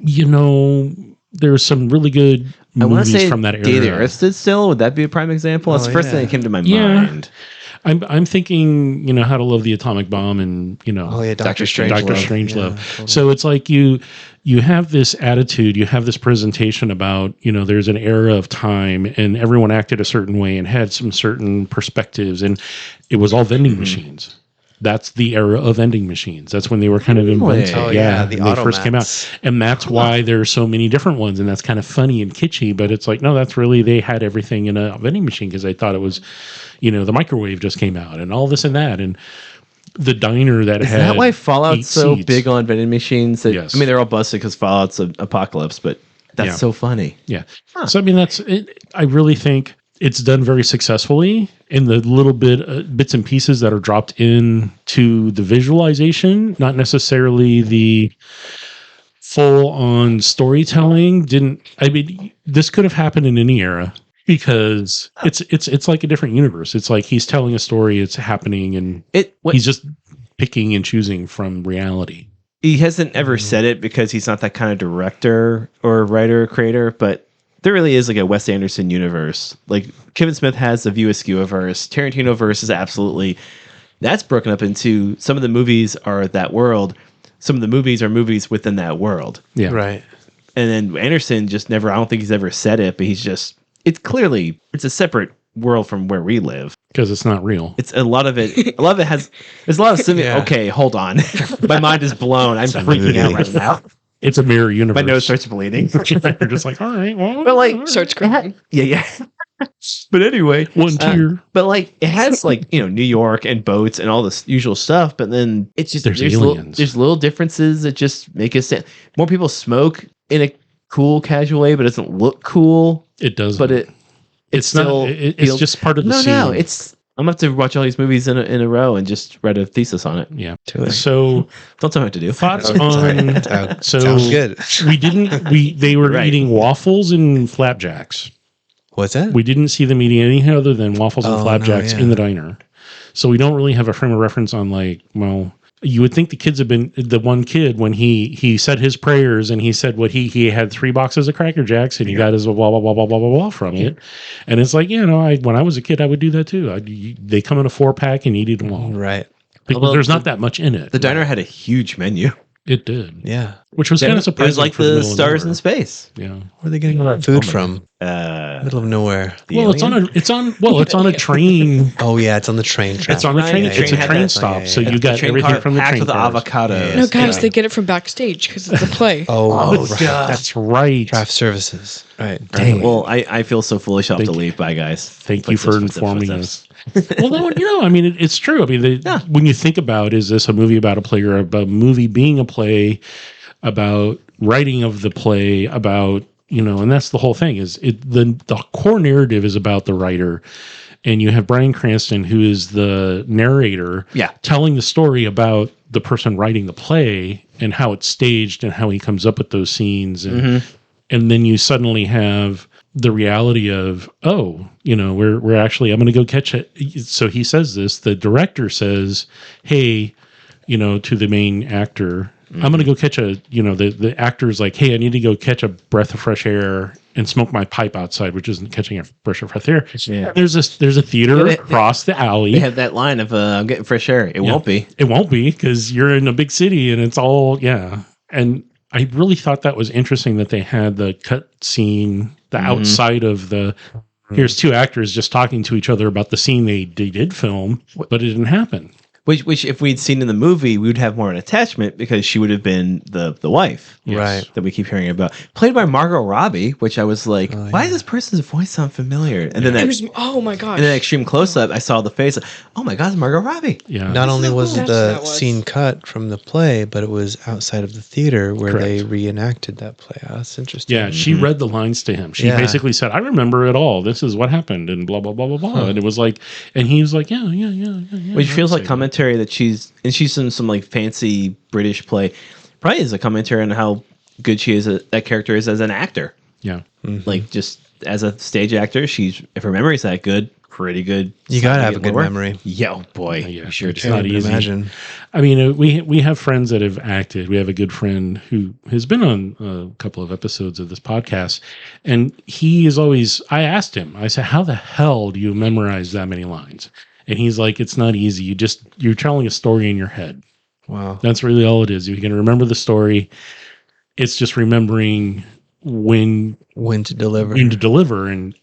you know, there's some really good I want to movies say from that era. Day the Earth Stood Still. Would that be a prime example? That's Oh, the first yeah. thing that came to my Yeah. mind. I'm thinking, you know, How to Love the Atomic Bomb and, you know, Oh yeah, Dr. Strangelove. Strangelove. Yeah, totally. So it's like you have this attitude, you have this presentation about, you know, there's an era of time and everyone acted a certain way and had some certain perspectives and it was all vending machines. That's the era of vending machines. That's when they were kind of invented. Oh, yeah, the when they first came out. automats. And that's why there's so many different ones. And that's kind of funny and kitschy, but it's like, no, that's really, they had everything in a vending machine because they thought it was, you know, the microwave just came out and all this and that. And the diner that Is had that why Fallout's 8 so seats. big on vending machines? That, Yes. I mean, they're all busted because Fallout's an apocalypse, but that's Yeah. so funny. Yeah. So I mean, that's it. I really think it's done very successfully in the little bits and pieces that are dropped in to the visualization, not necessarily the full on storytelling. I mean, this could have happened in any era because it's like a different universe. It's like he's telling a story, it's happening, and he's just picking and choosing from reality. He hasn't ever said it because he's not that kind of director or writer or creator, but there really is like a Wes Anderson universe. Like Kevin Smith has the View Askew-verse. Tarantino-verse is absolutely, that's broken up into some of the movies are that world. Some of the movies are movies within that world. Yeah. Right. And then Anderson just never, I don't think he's ever said it, but he's just, it's clearly, it's a separate world from where we live. Because it's not real. It's a lot of it has, there's a lot of Yeah. Okay, hold on. My mind is blown. I'm freaking out right now. It's a mirror universe. My nose starts bleeding. You're just like, all right, well, But like, Starts crying. yeah. But anyway, one tier. but like it has like, you know, New York and boats and all this usual stuff, but then it's just There's little, aliens. there's little differences that just make us stand. More people smoke in a cool, casual way, but it doesn't look cool. It does, But it's still not. It's feels- just part of the scene. No, it's. I'm gonna have to watch all these movies in a row and just write a thesis on it. yeah. Do it. So Don't tell me what to do. thoughts Oh, sorry. on Sounds so sounds good. They were Right. eating waffles and flapjacks. What's that? We didn't see them eating anything other than waffles and flapjacks in the diner. So we don't really have a frame of reference on you would think the kids have been the one kid when he said his prayers and he said what he had 3 boxes of Cracker Jacks and he got his blah blah blah blah blah blah blah from it, and it's like when I was a kid I would do that too. They come in a 4-pack and you'd eat them all. Right. Because there's not that much in it. The diner had a huge menu. It did. Yeah. Which was kind of surprising. It was like the stars in space. Yeah. Where are they getting that food from? Middle of nowhere. Well, it's on a train. Oh yeah, it's on the train track. It's on the train. It's a train stop. So you got everything from the train with avocados. No, guys, they get it from backstage because it's a play. Right. That's right. Craft services. Right. Dang. Well, I feel so foolish. I'll have to leave. Bye, guys. Thank you for informing us. Well, no, it's true. I mean, when you think about, is this a movie about a play or about a movie being a play, about writing of the play, about, and that's the whole thing the core narrative is about the writer. And you have Bryan Cranston, who is the narrator, telling the story about the person writing the play and how it's staged and how he comes up with those scenes. And, and then you suddenly have the reality of, we're actually, I'm going to go catch it. So he says this, the director says, hey, to the main actor, I'm going to go catch the actor's like, hey, I need to go catch a breath of fresh air and smoke my pipe outside, which isn't catching a breath of fresh air. Yeah. There's a theater across the alley. They have that line of, I'm getting fresh air. It won't be. It won't be because you're in a big city and it's all, And I really thought that was interesting that they had the cut scene, the outside of here's 2 actors just talking to each other about the scene they did film, but it didn't happen. Which, if we'd seen in the movie, we would have more of an attachment because she would have been the wife, right? That we keep hearing about, played by Margot Robbie. Which I was like, why does this person's voice sound familiar? And then oh my gosh! And then extreme close up, I saw the face. Oh my god, it's Margot Robbie. Yeah. Not only was the scene cut from the play, but it was outside of the theater where they reenacted that play. Oh, that's interesting. Yeah, she read the lines to him. She basically said, "I remember it all. This is what happened," and blah blah blah blah blah. And it was like, and he was like, "Yeah." Which feels like commentary that she's in some like fancy British play. Probably is a commentary on how good she is. That character is as an actor. Yeah, like just as a stage actor, if her memory's that good, pretty good. You gotta have a good memory. Yeah, oh boy, yeah, sure. It's not easy. Imagine. I mean, we have friends that have acted. We have a good friend who has been on a couple of episodes of this podcast, and he is always. I asked him. I said, "How the hell do you memorize that many lines?" And he's like, it's not easy. You're telling a story in your head. Wow. That's really all it is. You can remember the story. It's just remembering when to deliver and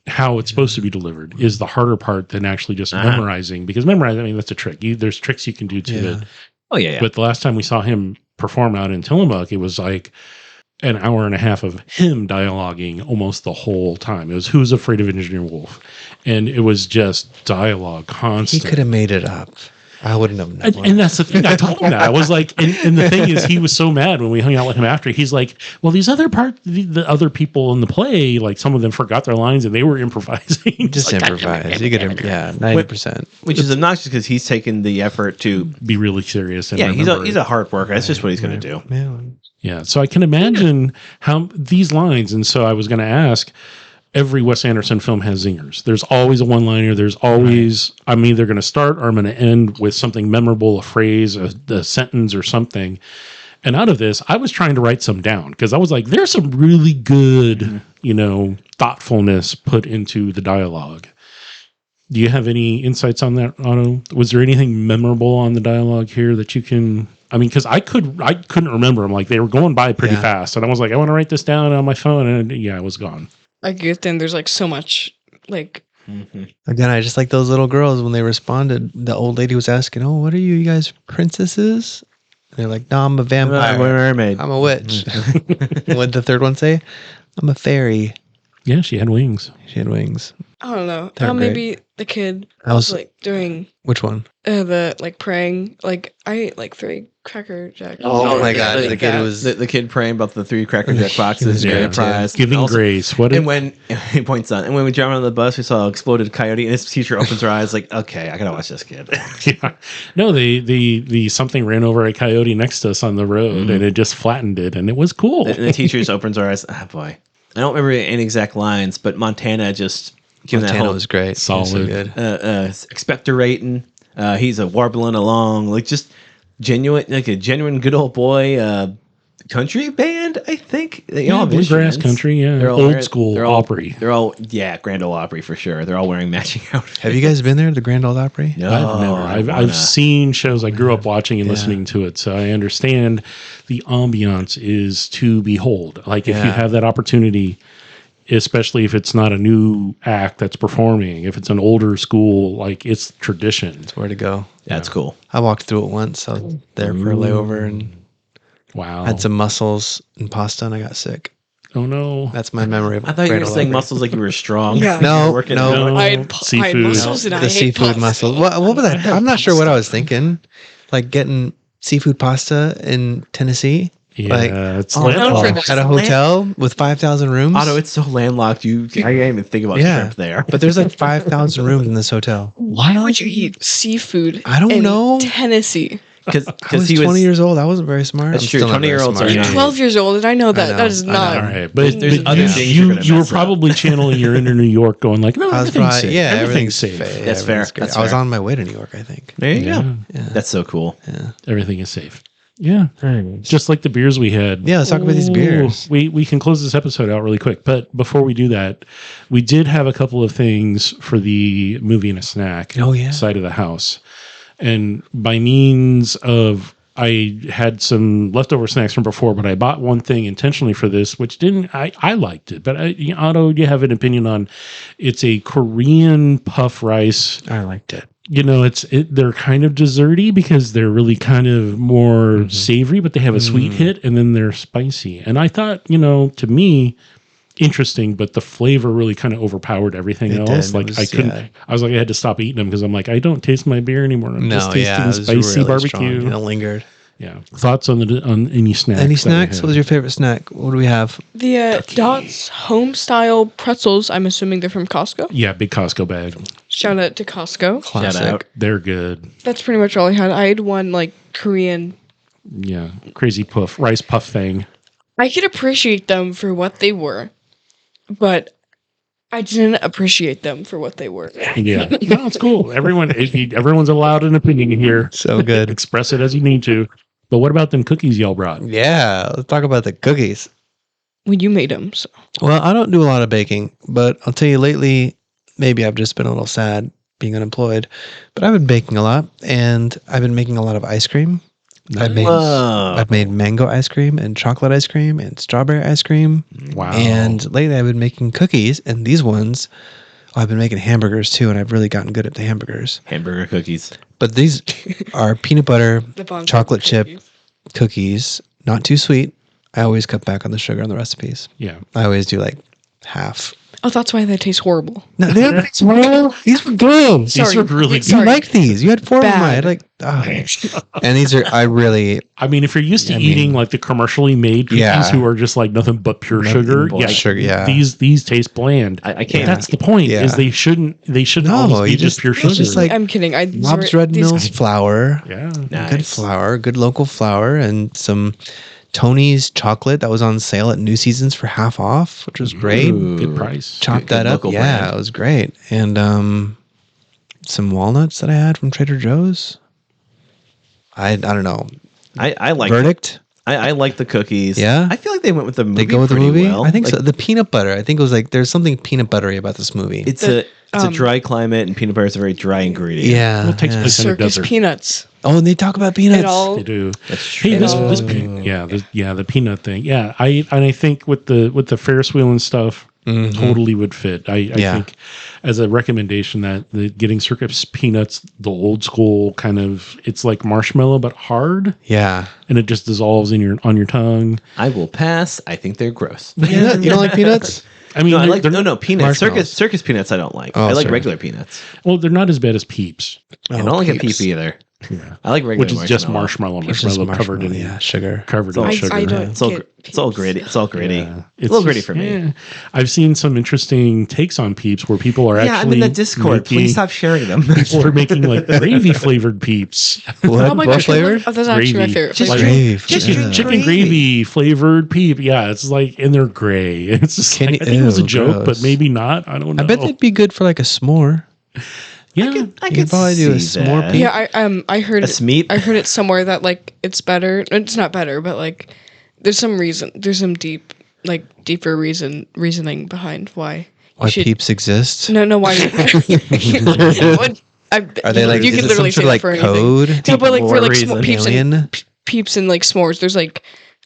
how it's supposed to be delivered is the harder part than actually just memorizing. Because memorizing, I mean, that's a trick. There's tricks you can do to it. Oh yeah. But the last time we saw him perform out in Tillamook, it was like an hour and a half of him dialoguing almost the whole time. It was Who's Afraid of Engineer Wolf, and it was just dialogue constant. He could have made it up. I wouldn't have known. And that's the thing. I told him that. I was like, and the thing is, he was so mad when we hung out with him after. He's like, well, these other the other people in the play, like some of them forgot their lines and they were improvising. Just like, improvise. You get 90%. Which is obnoxious because he's taken the effort to be really serious. And he's a hard worker. That's just what he's going to do. Yeah. So I can imagine how these lines. And so I was going to ask, every Wes Anderson film has zingers. There's always a one-liner. There's always, I'm either going to start or I'm going to end with something memorable, a phrase, a sentence or something. And out of this, I was trying to write some down because I was like, there's some really good, thoughtfulness put into the dialogue. Do you have any insights on that, Otto? Was there anything memorable on the dialogue here that you can... I mean, because I couldn't remember them. Like, they were going by pretty fast. And I was like, I want to write this down on my phone. And it was gone. I get then there's like so much like Again, I just like those little girls when they responded. The old lady was asking, "Oh, what are you guys, princesses?" And they're like, "No, I'm a vampire. I'm a mermaid. I'm a witch." What'd the third one say? "I'm a fairy." Yeah, she had wings. She had wings. I don't know. Maybe the kid was like doing which one? The like praying. Like I ate like 3 Cracker Jacks. Oh my god! The kid was the kid praying about the 3 Cracker Jack boxes. Prize, giving grace. What? And when he points on, and when we jumped on the bus, we saw an exploded coyote, and his teacher opens her eyes like, "Okay, I gotta watch this kid." Yeah. No, the something ran over a coyote next to us on the road, and it just flattened it, and it was cool. And the teacher opens her eyes. Ah, boy. I don't remember any exact lines, but Montana just giving that Montana whole was great. Solid. So good. expectorating. He's a warbling along, like just genuine, like a genuine good old boy country band. I think they all have bluegrass instruments. country. Yeah, They're all old wearing- school they're all- Opry. They're all Grand Ole Opry for sure. They're all wearing matching outfits. Have you guys been there to the Grand Ole Opry? No, I've never. I've seen shows. I grew up watching and listening to it, so I understand the ambiance is to behold. Like if you Yeah. have that opportunity, especially if it's not a new act that's performing, if it's an older school, like it's tradition. It's where to go. That's cool. I walked through it once. I was there for a layover and Wow. had some mussels and pasta, and I got sick. Oh no. That's my memory of I thought you Grand were Ole saying Opry. muscles like you were strong. Yeah. No, Working no. out. I had Seafood. mussels and I The hate seafood pasta. mussels. What was that? I'm not sure what I was thinking. Like getting seafood pasta in Tennessee. Yeah, Like, it's landlocked. at a hotel with 5,000 rooms. Otto, it's so landlocked. I can't even think about Yeah. shrimp there. But there's like 5,000 rooms in this hotel. Why would you eat seafood? I don't in know. Tennessee. I was Because he 20 was. years old. I wasn't very smart. That's I'm true. still not very 20-year-olds are smart. You're Yeah. 12 years old, and I know that know, that is I know. not. all right, but, There's but other things you you're gonna were mess up. probably channeling your inner New York, going like, no, I was everything's probably, safe. yeah, everything's safe. That's fair. Everything's great. That's I was fair. on my way to New York, I think. There you Yeah. go. That's so cool. Everything is safe. Yeah, just like the beers we had. Yeah, let's talk about these beers. We can close this episode out really quick, but before we do that, we did have a couple of things for the movie and a snack. Oh, yeah. Side of the house, and by means of I had some leftover snacks from before, but I bought one thing intentionally for this, which didn't. I liked it, but Otto, you have an opinion on? It's a Korean puff rice. I liked it. You know, they're kind of desserty because they're really kind of more savory, but they have a sweet hit and then they're spicy. And I thought, to me, interesting, but the flavor really kind of overpowered everything It else. did. Like It was, I couldn't. yeah. I was like, I had to stop eating them because I'm like, I don't taste my beer anymore. I'm just No, tasting yeah, it was spicy really barbecue. strong. It lingered. Yeah. Thoughts on any snacks? Any that we snacks? had? What was your favorite snack? What do we have? The Dots home style pretzels. I'm assuming they're from Costco. Yeah, big Costco bag. Shout out to Costco. Classic. Shout out. They're good. That's pretty much all I had. I had one like Korean. Yeah, crazy puff rice puff thing. I could appreciate them for what they were, but I didn't appreciate them for what they were. Yeah, no, it's cool. Everyone's allowed an opinion here. So good. Express it as you need to. But what about them cookies y'all brought? Yeah, let's talk about the cookies. When you made them, so. Well, I don't do a lot of baking, but I'll tell you lately, maybe I've just been a little sad being unemployed, but I've been baking a lot and I've been making a lot of ice cream. Whoa. I've made mango ice cream and chocolate ice cream and strawberry ice cream. Wow. And lately I've been making cookies, and these ones, I've been making hamburgers too, and I've really gotten good at the hamburgers. Hamburger cookies. But these are peanut butter The Bon chocolate chip cookies. cookies, not too sweet. I always cut back on the sugar on the recipes. Yeah. I always do like half. Oh, that's why they taste horrible. No, these were good. These Sorry. are really You Sorry. like these? You had 4 of them. I Bad. had like, and these are. I really. I mean, if you're used to I eating mean, like the commercially made cookies yeah. who are just like nothing but pure Nothing sugar, but sugar, yeah. These taste bland. I can't. That's the point. Yeah. Is they shouldn't No, almost be you just just- pure it's sugar. just like I'm kidding. Bob's Red Mills flour. yeah. Nice. Good flour, good local flour, and some Tony's chocolate that was on sale at New Seasons for half off, which was great. Ooh. Good price. Chopped Good that up. local Yeah, brand. it was great. And some walnuts that I had from Trader Joe's. I don't know. I like Verdict? I like the cookies. Yeah? I feel like they went with the movie. They go with the pretty movie? Well. I think Like, so. The peanut butter. I think it was like there's something peanut buttery about this movie. It's a um, dry climate, and peanut butter is a very dry ingredient. yeah. Well, it takes yeah. place in a circus desert. peanuts. Oh, and they talk about peanuts. It all They do. That's true. Hey, this Oh. the peanut thing. Yeah, I think with the Ferris wheel and stuff, totally would fit. I Yeah. think as a recommendation that getting circus peanuts, the old school kind of, it's like marshmallow but hard, Yeah. and it just dissolves on your tongue. I will pass. I think they're gross. You don't like peanuts? I mean, No, I they're, like they're no peanuts. Marshmallows. Circus peanuts. I don't like. Oh, I like sorry. regular peanuts. well, they're not as bad as Peeps. I don't like a peep either. Yeah. I like regular Which is just marshmallow It's just covered in sugar. covered in sugar. I don't It's all, get it's all gritty. It's all gritty. Yeah. It's a little gritty just- for me. yeah. I've seen some interesting takes on Peeps where people are Yeah, I'm actually in the Discord. Please stop sharing them. People are making like gravy flavored Peeps. What, Oh my what gosh, flavor? oh, that's actually my Gravy. favorite. Just flavor. Gravy. Chicken, Ugh. chicken gravy flavored Peep. Yeah, it's like, and they're gray. It's just Can like, you- I think it was a ew, joke, gross. but maybe not. I don't know. I bet they'd be good for like a s'more. Yeah. I You could probably do a see s'more that. Peep. Yeah, I heard A Smeat? I heard it somewhere that like it's better. It's not better, but like there's some reason. There's some deeper reasoning behind why. Why Peeps exist? No, why? What- Are they like, you is can it literally some say sort of that like for anything. code? No, but like for More like reason. Alien? peeps and like s'mores, there's like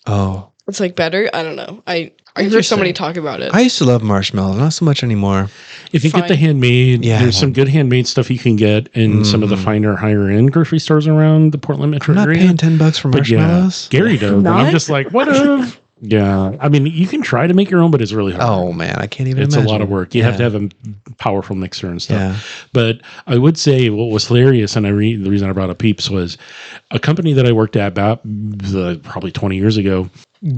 Oh. it's like better. I don't know. I heard somebody talk about it. I used to love marshmallow, not so much anymore. If you get the Fine. handmade, Yeah. there's some good handmade stuff you can get in some of the finer, higher end grocery stores around the Portland metro I'm not area. paying $10 for But yeah, marshmallows. Gary does. And I'm Not? just like, what if? Yeah. I mean, you can try to make your own, but it's really hard. Oh man, I can't even It's imagine. a lot of work. You have to have a powerful mixer and stuff. Yeah. But I would say what was hilarious, and the reason I brought up Peeps was a company that I worked at about probably 20 years ago.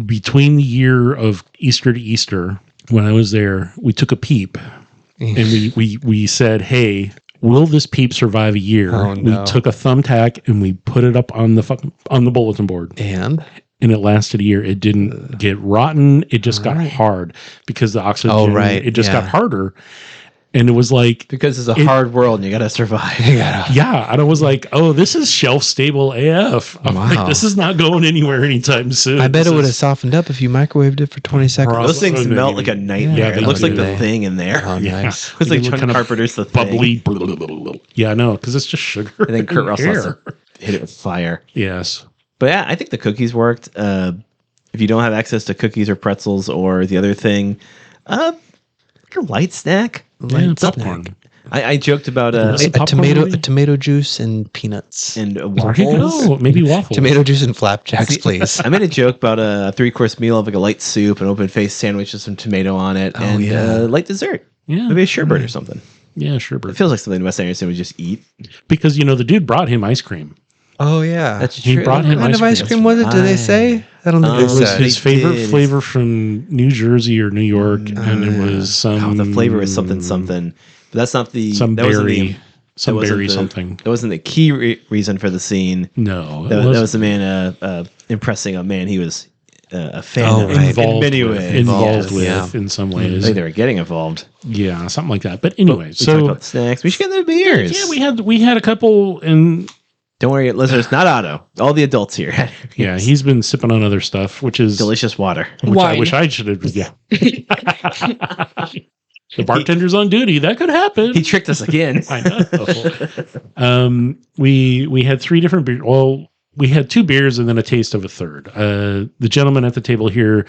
Between the year of Easter to Easter, when I was there, we took a peep and we said, "Hey, will this peep survive a year?" Oh, no. We took a thumbtack and we put it up on the bulletin board. And And it lasted a year. It didn't get rotten. It just got hard because the oxygen. Oh, right. It just Yeah. got harder, and it was like, Because it's a hard world and you got to survive. yeah. And I was like, oh, this is shelf stable AF. I'm Wow. like, this is not going anywhere anytime soon. I bet This it would have is- softened up if you microwaved it for 20 seconds. Probably. Those things Oh, no, melt you- like a nightmare. Yeah, it they looks do. like the They- thing in there. Oh, Yeah. nice. It's like They look John kind of Carpenter's The Thing. bubbly. Yeah, no, because it's just sugar. And then Kurt and Russell has air. to hit it with fire. Yes. But yeah, I think the cookies worked. If you don't have access to cookies or pretzels or the other thing, like a light snack. Yeah, popcorn. I joked about Some A popcorn tomato, maybe? a tomato juice and peanuts. and There you waffles. go. Maybe waffles. Tomato juice and flapjacks, please. I made a joke about a 3-course meal of like a light soup, an open faced sandwich with some tomato on it, and yeah. light dessert. Yeah. Maybe a sherbet or something. Yeah, sure. It feels like something Wes Anderson would just eat. Because, the dude brought him ice cream. Oh yeah. That's He true. brought him what kind of ice cream was it? Did they say? I don't think It they was said. his favorite did. flavor from New Jersey or New York, and it was some. Oh, the flavor was something. But that's not the Some that wasn't berry, some that wasn't berry the- something. That wasn't the key reason for the scene. No, That was the man impressing a man he was a fan Oh, of right. in many ways. Involved with yeah. in some I ways. think they were getting involved. Yeah, something like that. But anyway, We talked so about snacks. We should get the beers. yeah, we had a couple, and Don't worry, listeners. Not Otto. All the adults here. yeah, he's been sipping on other stuff, which is delicious water. which I Wine. wish I should have. Yeah, the bartender's on duty. That could happen. He tricked us again. I know. We had 3 different beers. Well, we had 2 beers and then a taste of a third. The gentleman at the table here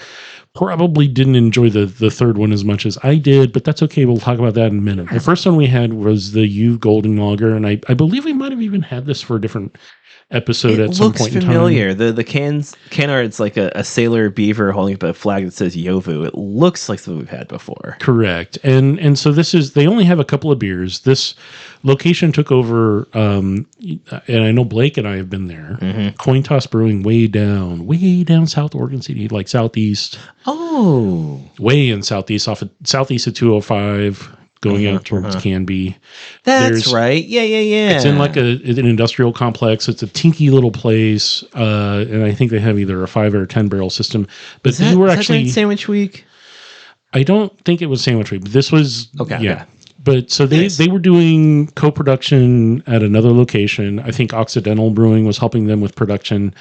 probably didn't enjoy the third one as much as I did, but that's okay. We'll talk about that in a minute. The first one we had was the U Golden Lager, and I believe we might have even had this for a different episode It at some looks point in time. familiar. The can art's like a sailor beaver holding up a flag that says Yovu. It looks like something we've had before. Correct. And so they only have a couple of beers. This location took over, and I know Blake and I have been there. Mm-hmm. Coin Toss Brewing way down South Oregon City, like southeast, Oh, way in southeast, southeast of 205, going out towards Canby. that's There's- right. Yeah. It's in like an industrial complex. It's a tinky little place, and I think they have either a 5 or a 10 barrel system. But Is that, we were is that actually during Sandwich Week. I don't think it was Sandwich Week, but this was Okay, Yeah, okay. but so they Nice. they were doing co-production at another location. I think Occidental Brewing was helping them with production.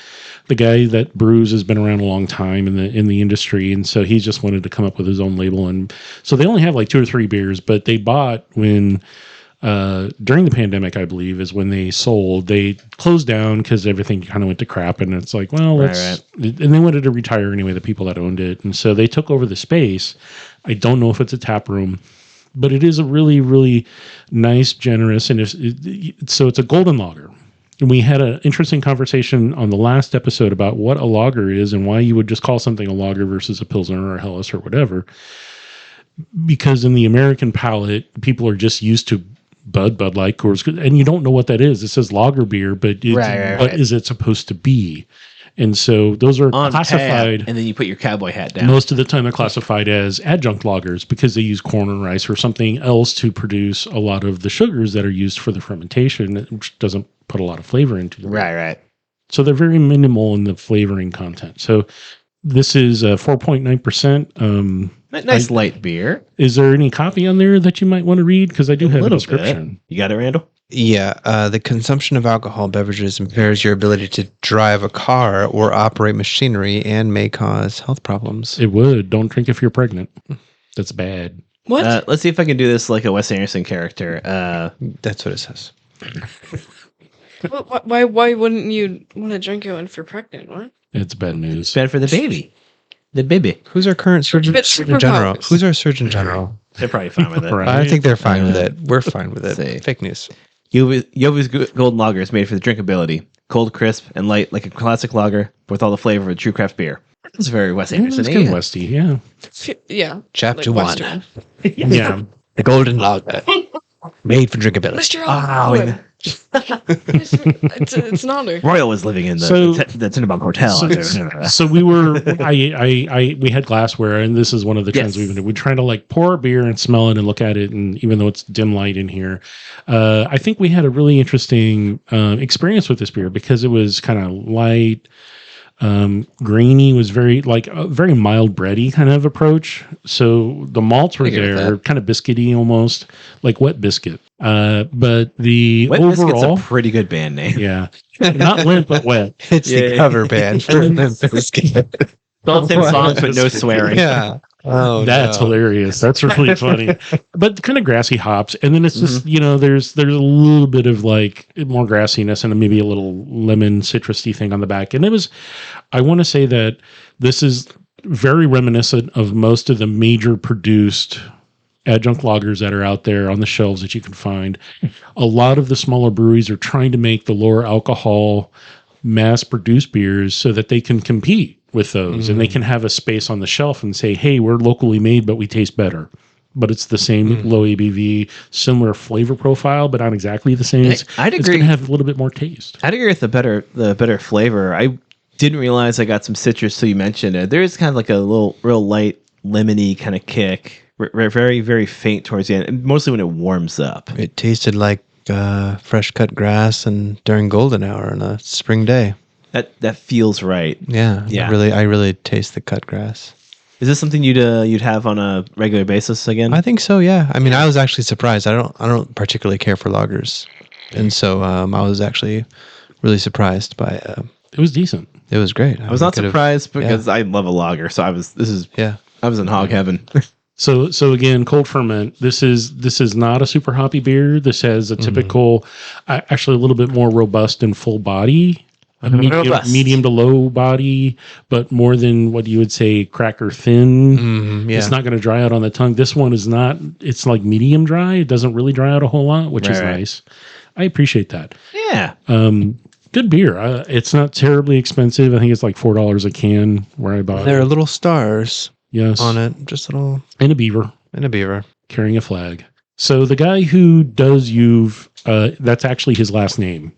The guy that brews has been around a long time in the industry, and so he just wanted to come up with his own label. And so they only have like 2 or 3 beers, but they bought when. During the pandemic, I believe, is when they sold. They closed down because everything kind of went to crap, and it's like, well, let's. And they wanted to retire anyway. The people that owned it, and so they took over the space. I don't know if it's a tap room, but it is a really, really nice, generous, and so it's a golden lager. And we had an interesting conversation on the last episode about what a lager is and why you would just call something a lager versus a pilsner or a Helles or whatever. Because in the American palate, people are just used to Bud Light, Coors, and you don't know what that is. It says lager beer, but what is it supposed to be? And so those are On classified. tap, and then you put your cowboy hat down. Most of the time, they're classified as adjunct lagers because they use corn and rice or something else to produce a lot of the sugars that are used for the fermentation, which doesn't put a lot of flavor into it. Right. So they're very minimal in the flavoring content. So this is 4.9%. Nice light beer. Is there any copy on there that you might want to read? Because I do have a description. Bit. You got it, Randall? Yeah, the consumption of alcohol beverages impairs your ability to drive a car or operate machinery and may cause health problems. It would. Don't drink if you're pregnant. That's bad. What? Let's see if I can do this like a Wes Anderson character. That's what it says. Why wouldn't you want to drink it when you're pregnant? What? It's bad news. It's bad for the baby. The baby. Who's our current surgeon general? superpowers. Who's our surgeon general? They're probably fine with it. Right. I think they're fine with it. We're fine with it. Say. Fake news. Yovu's Golden Lager is made for the drinkability. Cold, crisp, and light like a classic lager with all the flavor of a true craft beer. It's very Wes Anderson. It's kind of Westy, yeah. Yeah. Chapter like 1. Western. Yeah. The Golden Lager. Made for drinkability. Mr. Oh, Allen. It's an honor. Royal was living in the Tenenbaum Hotel. So we were, we had glassware, and this is one of the trends we've been doing. We try to like pour a beer and smell it and look at it, and even though it's dim light in here, I think we had a really interesting experience with this beer because it was kind of light. Grainy, was very like a very mild bready kind of approach. So the malts were there, kind of biscuity almost, like Wet Biscuit. But the Wet overall, Biscuit's a pretty good band name. yeah, not limp but wet. It's the cover band for Limp Bizkit. All the same songs, but no swearing. Yeah. Oh, That's hilarious. That's really funny. But kind of grassy hops, and then it's just there's a little bit of like more grassiness and maybe a little lemon citrusy thing on the back. And it was, I want to say that this is very reminiscent of most of the major produced adjunct lagers that are out there on the shelves that you can find. A lot of the smaller breweries are trying to make the lower alcohol mass produced beers so that they can compete with those and they can have a space on the shelf and say, hey, we're locally made, but we taste better. But it's the same low ABV, similar flavor profile, but not exactly the same. I'd It's agree. going to have a little bit more taste. I'd agree with the better flavor. I didn't realize I got some citrus, so you mentioned it. There is kind of like a little real light lemony kind of kick, very, very faint towards the end, mostly when it warms up. It tasted like fresh cut grass and during golden hour on a spring day. That feels right. Yeah. Yeah. I really taste the cut grass. Is this something you'd have on a regular basis again? I think so. Yeah. I mean, I was actually surprised. I don't particularly care for lagers, and so I was actually really surprised by. It was decent. It was great. I was not surprised because I love a lager, so I was in hog heaven. So again, cold ferment. This is not a super hoppy beer. This has a typical, actually a little bit more robust and full body. Medium to low body, but more than what you would say cracker thin. It's not going to dry out on the tongue. This one is not. It's like medium dry. It doesn't really dry out a whole lot, which is nice. I appreciate that. Yeah. Good beer. It's not terribly expensive. I think it's like $4 a can where I bought There it. are little stars on it, just little And a beaver and a beaver. carrying a flag. So the guy who does Yovu, that's actually his last name.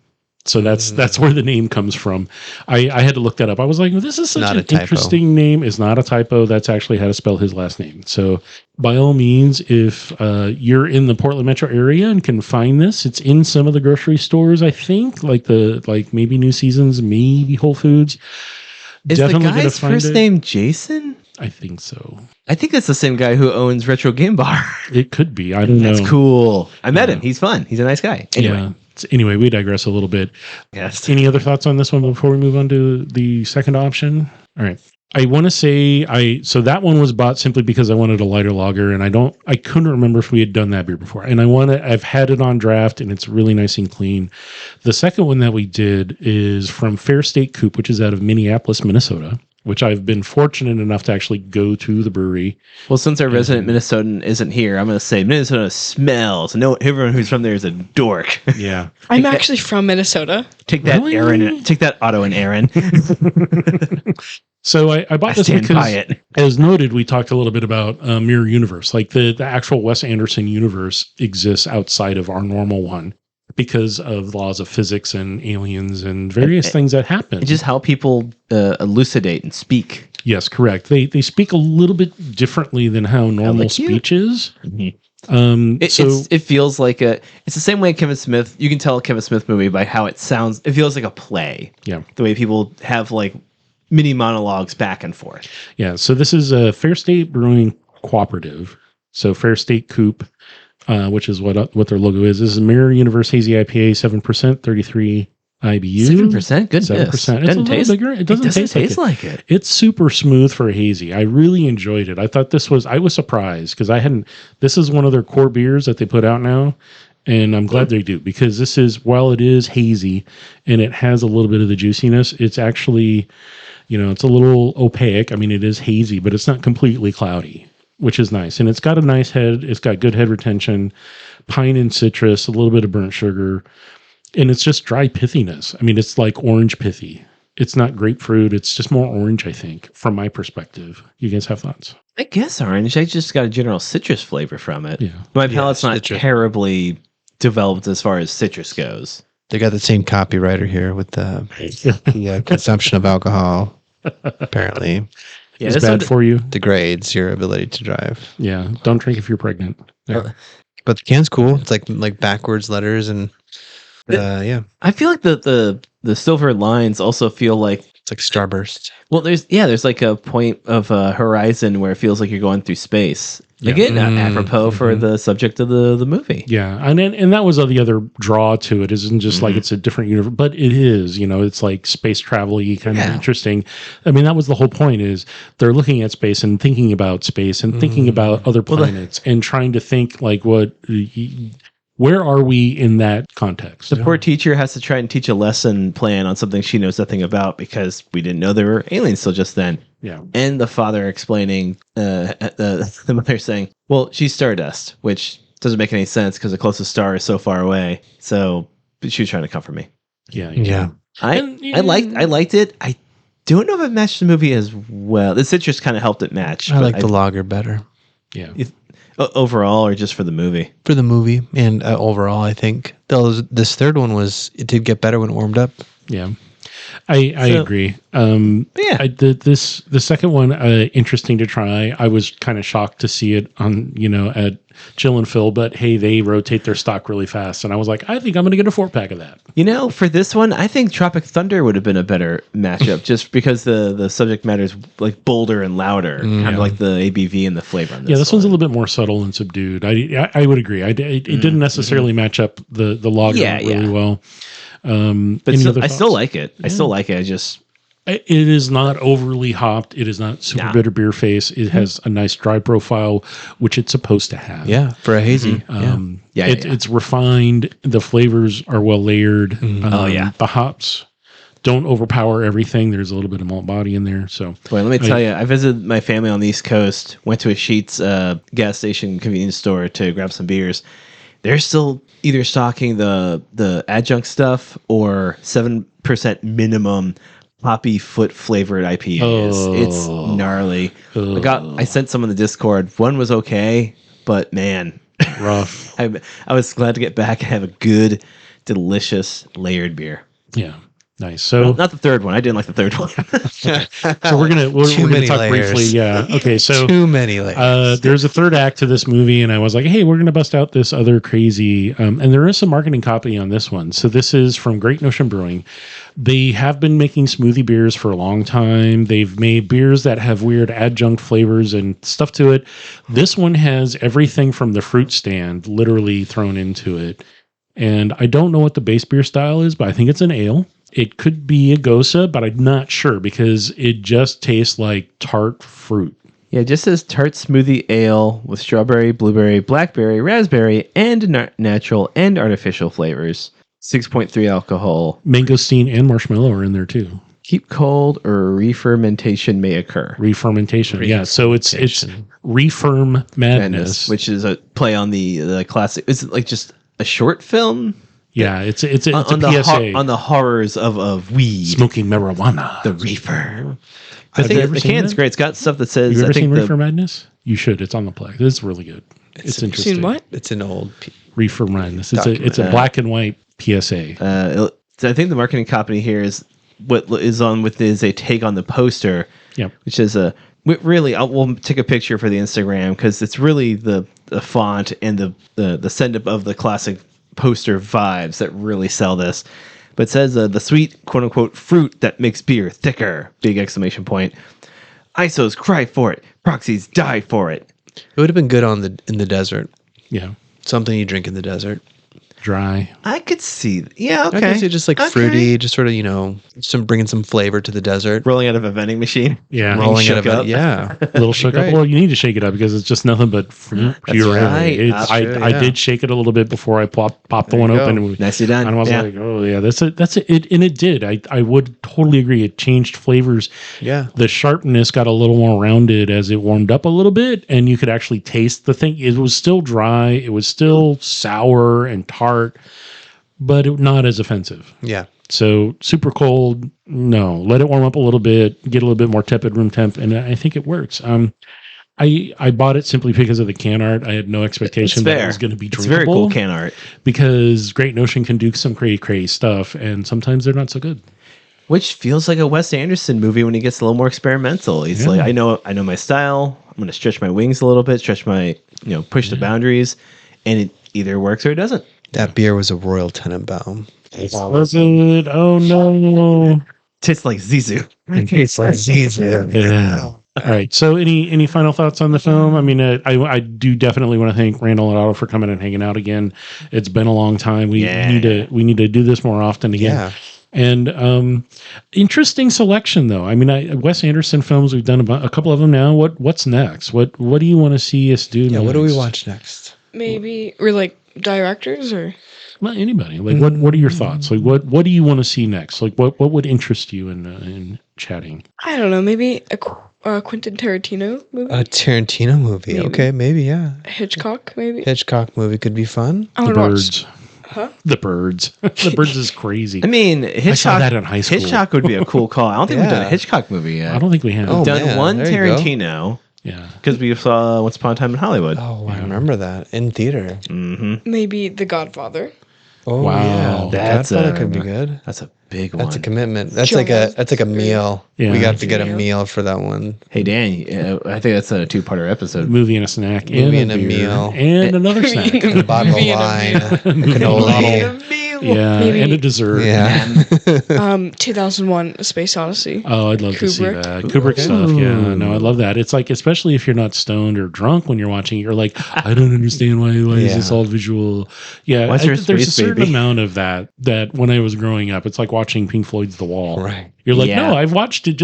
So that's where the name comes from. I had to look that up. I was like, well, this is such Not an a typo. interesting name. It's not a typo. That's actually how to spell his last name. So by all means, if you're in the Portland metro area and can find this, it's in some of the grocery stores, I think, like maybe New Seasons, maybe Whole Foods. Is Definitely the gonna guy's find first it. name Jason? I think so. I think that's the same guy who owns Retro Game Bar. It could be. I don't know. That's cool. I met him. He's fun. He's a nice guy. Anyway. Yeah. Anyway, we digress a little bit. Yes. Any other thoughts on this one before we move on to the second option? All right. I want to say so that one was bought simply because I wanted a lighter lager, and I couldn't remember if we had done that beer before. And I've had it on draft, and it's really nice and clean. The second one that we did is from Fair State Coop, which is out of Minneapolis, Minnesota, which I've been fortunate enough to actually go to the brewery. Well, since our resident Minnesotan isn't here, I'm going to say Minnesota smells. No, everyone who's from there is a dork. Yeah. I'm actually from Minnesota. Take that, Really? Aaron. Take that, Otto and Aaron. So I bought this stand by because, it. as noted, we talked a little bit about Mirror Universe. Like the actual Wes Anderson universe exists outside of our normal one because of laws of physics and aliens and various things that happen. It's just how people elucidate and speak. Yes, correct. They speak a little bit differently than how normal like you. speech is. It feels like it's the same way Kevin Smith. You can tell a Kevin Smith movie by how it sounds. It feels like a play. Yeah. The way people have like mini monologues back and forth. Yeah. So this is a Fair State Brewing Cooperative. So Fair State Coop, which is what their logo is. This is a Mirror Universe Hazy IPA, 7%, 33 IBU. 7%? Goodness. 7%. It's a little bigger. It doesn't taste like it. It's super smooth for a hazy. I really enjoyed it. I thought I was surprised because this is one of their core beers that they put out now. And I'm glad they do, because this is, while it is hazy and it has a little bit of the juiciness, it's actually, it's a little opaque. I mean, it is hazy, but it's not completely cloudy, which is nice. And it's got a nice head. It's got good head retention, pine and citrus, a little bit of burnt sugar. And it's just dry pithiness. I mean, it's like orange pithy. It's not grapefruit. It's just more orange, I think, from my perspective. You guys have thoughts? I guess orange. I just got a general citrus flavor from it. Yeah. My palate's not citrus. terribly developed as far as citrus goes. They got the same copywriter here with the consumption of alcohol. Apparently, It's bad for you. degrades your ability to drive. Yeah. Don't drink if you're pregnant. Yeah. But the can's cool. It's like backwards letters and I feel like the silver lines also feel like, it's like Starburst. well, there's like a point of horizon where it feels like you're going through space. Yeah. Again, apropos for the subject of the movie. Yeah, and that was the other draw to it. Isn't just like it's a different universe, but it is. It's like space travel-y, kind of interesting. I mean, that was the whole point. Is they're looking at space and thinking about space and thinking about other planets and trying to think like where are we in that context? The poor teacher has to try and teach a lesson plan on something she knows nothing about because we didn't know there were aliens till just then. Yeah. And the father explaining, the mother saying, well, she's Stardust, which doesn't make any sense because the closest star is so far away. So she was trying to comfort me. Yeah. I liked it. I don't know if it matched the movie as well. The citrus kind of helped it match. I like the lager better. Yeah. Overall, or just for the movie? For the movie and overall, I think this third one it did get better when it warmed up. Yeah. I agree. The second one, interesting to try. I was kind of shocked to see it on, at Chill and Phil, but hey, they rotate their stock really fast. And I was like, I think I'm going to get a 4-pack of that. For this one, I think Tropic Thunder would have been a better matchup just because the subject matter is like bolder and louder, kind of like the ABV and the flavor on this. Yeah, this one's a little bit more subtle and subdued. I would agree. It didn't necessarily match up the lager really well. But I still like it. I still like it. It is not overly hopped. It is not super bitter beer face. It has a nice dry profile, which it's supposed to have. Yeah, for a hazy. It's refined. The flavors are well layered. The hops don't overpower everything. There's a little bit of malt body in there. So, boy, let me tell you, I visited my family on the East Coast. Went to a Sheetz gas station convenience store to grab some beers. They're still either stocking the adjunct stuff or 7% minimum poppy foot flavored IPAs. It's gnarly. I sent some on the Discord. One was okay, but man, rough. I was glad to get back and have a good, delicious layered beer. Yeah. Nice. So not the third one. I didn't like the third one. So we're gonna talk briefly. Yeah. Okay. So too many layers. There's a third act to this movie, and I was like, hey, we're gonna bust out this other crazy. And there is some marketing copy on this one. So this is from Great Notion Brewing. They have been making smoothie beers for a long time. They've made beers that have weird adjunct flavors and stuff to it. This one has everything from the fruit stand literally thrown into it. And I don't know what the base beer style is, but I think it's an ale. It could be a Gosa, but I'm not sure because it just tastes like tart fruit. Yeah, it just says tart smoothie ale with strawberry, blueberry, blackberry, raspberry, and natural and artificial flavors. 6.3 alcohol. Mangosteen and marshmallow are in there too. Keep cold or re-fermentation may occur. Re-fermentation. Yeah, so it's Refirm Madness, which is a play on the classic. Is it like just a short film? Yeah, it's a on PSA. on the horrors of weed, Smoking marijuana. the reefer. I Have you think ever the seen can's that? great. It's got stuff that Have says. you ever I think seen the Reefer Madness? You should. It's on the plaque. It's really good. It's interesting. Seen what? It's an old. Reefer Madness. It's a black and white PSA. I think the marketing copy here is what is on with is a take on the poster. Yep. Which is really. We'll take a picture for the Instagram because it's really the font and the send up of the classic poster vibes that really sell this. But it says the sweet quote unquote fruit that makes beer thicker! Big exclamation point. ISOs cry for it. Proxies die for it. It would have been good in the desert. Yeah. Something you drink in the desert. Dry. I could see. Yeah, okay. I can see just like fruity, just sort of, bringing some flavor to the desert. Rolling out of a vending machine. Yeah. Rolling shook out of up. it. Yeah. A little shook up. Great. Well, you need to shake it up because it's just nothing but fruit puree. right. That's I true, I yeah. did shake it a little bit before I popped the There one you open. go. And Nicely done. I was Yeah. like, oh yeah, that's it. And it did. I would totally agree. It changed flavors. Yeah. The sharpness got a little more rounded as it warmed up a little bit, and you could actually taste the thing. It was still dry. It was still sour and tart, but not as offensive. Yeah. So super cold, no. Let it warm up a little bit, get a little bit more tepid room temp, and I think it works. I bought it simply because of the can art. I had no expectation It's that fair. it was going to be It's drinkable. very cool can art. Because Great Notion can do some crazy stuff, and sometimes they're not so good. Which feels like a Wes Anderson movie when he gets a little more experimental. He's like, I know my style. I'm going to stretch my wings a little bit, stretch my, push the boundaries, and it either works or it doesn't. That beer was a Royal Tenenbaum. Was it? Oh no! Tastes like Zizou. It's like Caesar. Yeah. All right. So, any final thoughts on the film? I mean, I do definitely want to thank Randall and Otto for coming and hanging out again. It's been a long time. We need to do this more often again. Yeah. And interesting selection, though. I mean, Wes Anderson films, we've done a couple of them now. What's next? What do you want to see us do? Yeah. next? What do we watch next? Maybe or like directors or Well, anybody. Like, what are your thoughts? Like, what do you want to see next? Like, what would interest you in chatting? I don't know. Maybe a Quentin Tarantino movie, A Tarantino movie. Maybe. Okay. Maybe. Yeah. a Hitchcock maybe. Hitchcock movie could be fun. I The want to watch. Birds. Huh? The Birds. The Birds is crazy. I mean, Hitchcock. saw that in high school. Hitchcock would be a cool call. I don't think we've done a Yeah. Hitchcock movie yet. I don't think we have. Oh, We've done man, one there you go. Tarantino Yeah. because we saw Once Upon a Time in Hollywood. Oh, I remember that in theater. Mm-hmm. Maybe The Godfather. Oh, Wow. yeah. That's Godfather a- could be good. That's a big That's one. a commitment. That's John like a meal. Yeah. We got to get a Yeah. meal for that one. Hey, Dan, I think that's a two-parter episode. Movie and a snack. Movie and and a beer, meal. And another snack. A bottle of Movie and a wine, Movie and a cannoli. Yeah. Maybe- And a dessert. Yeah. 2001: A Space Odyssey. Oh, I'd love to see Kubrick. that. Kubrick stuff. Yeah. No, I love that. It's like, especially if you're not stoned or drunk when you're watching it, you're like, I don't understand why is this Yeah. all visual? Yeah. What's your there's a space, certain baby? amount of that when I was growing up, it's like watching Pink Floyd's The Wall. Right. You're like, Yeah. no, I've watched it.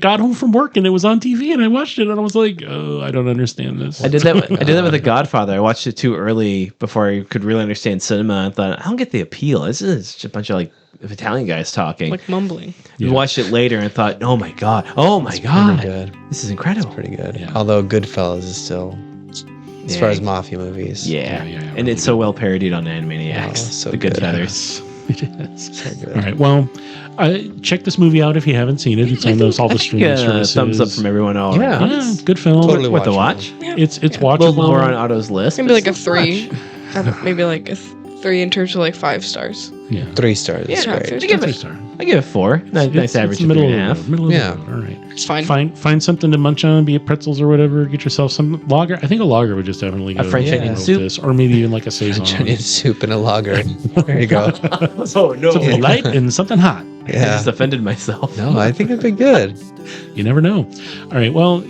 Got home from work and it was on TV and I watched it and I was like, oh, I don't understand this. I did that. I did that with The Godfather. I watched it too early before I could really understand cinema. I thought I don't get the appeal. This is just a bunch of Italian guys talking. Like mumbling. Yeah. We watched it later and thought, oh my god, Pretty good. this is incredible. Pretty good. Yeah. Although Goodfellas is still, as Yeah. far as mafia movies. Yeah, Yeah, and really it's so well parodied on Animaniacs. Oh, so the Good good. Feathers. It is. So good. All right. Well, check this movie out if you haven't seen it. It's on all the streaming services. Thumbs up from everyone. All Yeah. right. Yeah, good film. Totally What to watchable. watch? It's A little watchable. lower on Otto's list. Maybe but like a still 3. watch. Maybe like a 3 in terms of like 5 stars. Yeah. 3 stars. That's Yeah, great. it's I give Three it. star. I give it 4. Nice average of 3.5. Middle of Yeah. the road. All right. It's fine. Find something to munch on, be it pretzels or whatever. Get yourself some lager. I think a lager would just definitely go. French with onion soup. this, or maybe even like a Onion saison. soup and a lager. There you go. Oh no! Something light and something hot. I Yeah. just offended myself. No, I think it'd be good. You never know. All right. Well,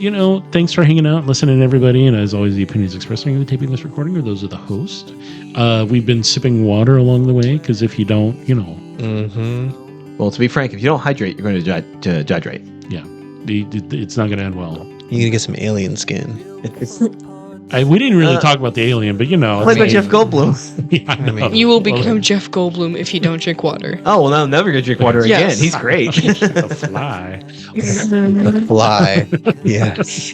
thanks for hanging out and listening, everybody. And as always, the opinions expressed during the taping this recording are those of the host. We've been sipping water along the way because if you don't, Mm-hmm. Well, to be frank, if you don't hydrate, you're going to dehydrate. yeah, it's not going to end well. You gotta get some alien skin. We didn't really talk about the alien, but Played by Jeff Goldblum. Yeah, I know. You will become Jeff Goldblum if you don't drink water. Oh well, now I'm never going to drink water again. Yes. He's great. The fly. The fly. Yes.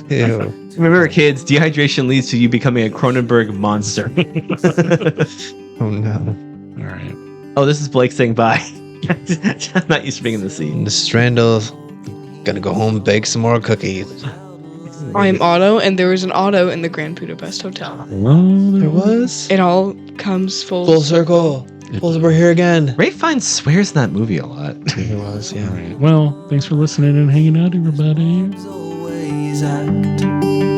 Ew. Remember, kids, dehydration leads to you becoming a Cronenberg monster. Oh no. All right. Oh, this is Blake saying bye. I'm not used to being in the seat. And Strandal's gonna go home and bake some more cookies. I'm Otto, and there was an Otto in the Grand Budapest Hotel. Well, There was It all comes full circle. We're here again. Ray Fiennes swears in that movie a lot. It was, yeah. All right. Well, thanks for listening and hanging out, everybody. always at